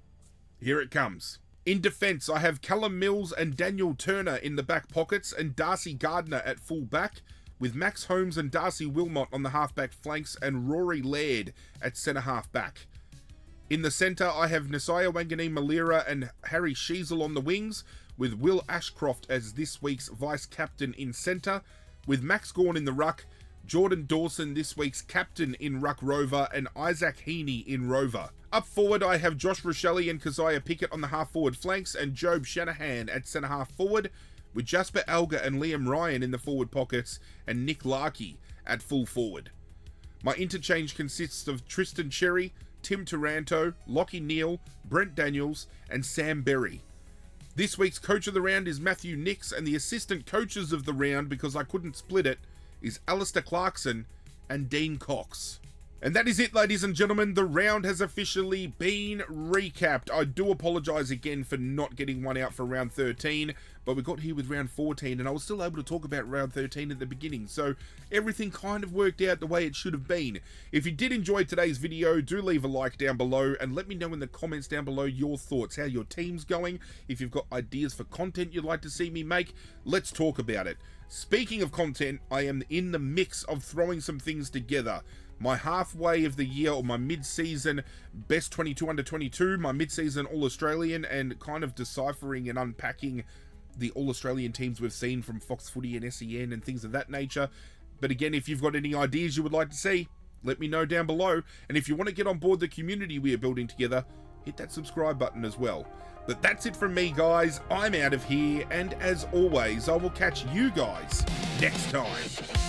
Here it comes. In defence, I have Callum Mills and Daniel Turner in the back pockets and Darcy Gardner at full back, with Max Holmes and Darcy Wilmot on the half-back flanks and Rory Laird at centre half-back. In the centre, I have Nasiah Wanganeen-Malira and Harry Sheasel on the wings, with Will Ashcroft as this week's vice-captain in centre, with Max Gawn in the ruck, Jordan Dawson this week's captain in ruck rover, and Isaac Heaney in rover. Up forward, I have Josh Rochelle and Keziah Pickett on the half-forward flanks, and Job Shanahan at centre half-forward, with Jasper Alga and Liam Ryan in the forward pockets, and Nick Larkey at full forward. My interchange consists of Tristan Cherry, Tim Taranto, Lockie Neal, Brent Daniels, and Sam Berry. This week's coach of the round is Matthew Nix, and the assistant coaches of the round, because I couldn't split it, is Alistair Clarkson and Dean Cox. And that is it, ladies and gentlemen. The round has officially been recapped. I do apologise again for not getting one out for round 13, but we got here with round 14, and I was still able to talk about round 13 at the beginning, so everything kind of worked out the way it should have been. If you did enjoy today's video, do leave a like down below, and let me know in the comments down below your thoughts, how your team's going. If you've got ideas for content you'd like to see me make, let's talk about it. Speaking of content, I am in the mix of throwing some things together. My halfway of the year, or my mid-season best 22 under 22, my mid-season All-Australian, and kind of deciphering and unpacking the All-Australian teams we've seen from Fox Footy and SEN and things of that nature. But again, if you've got any ideas you would like to see, let me know down below. And if you want to get on board the community we are building together, hit that subscribe button as well. But that's it from me, guys. I'm out of here, and as always, I will catch you guys next time.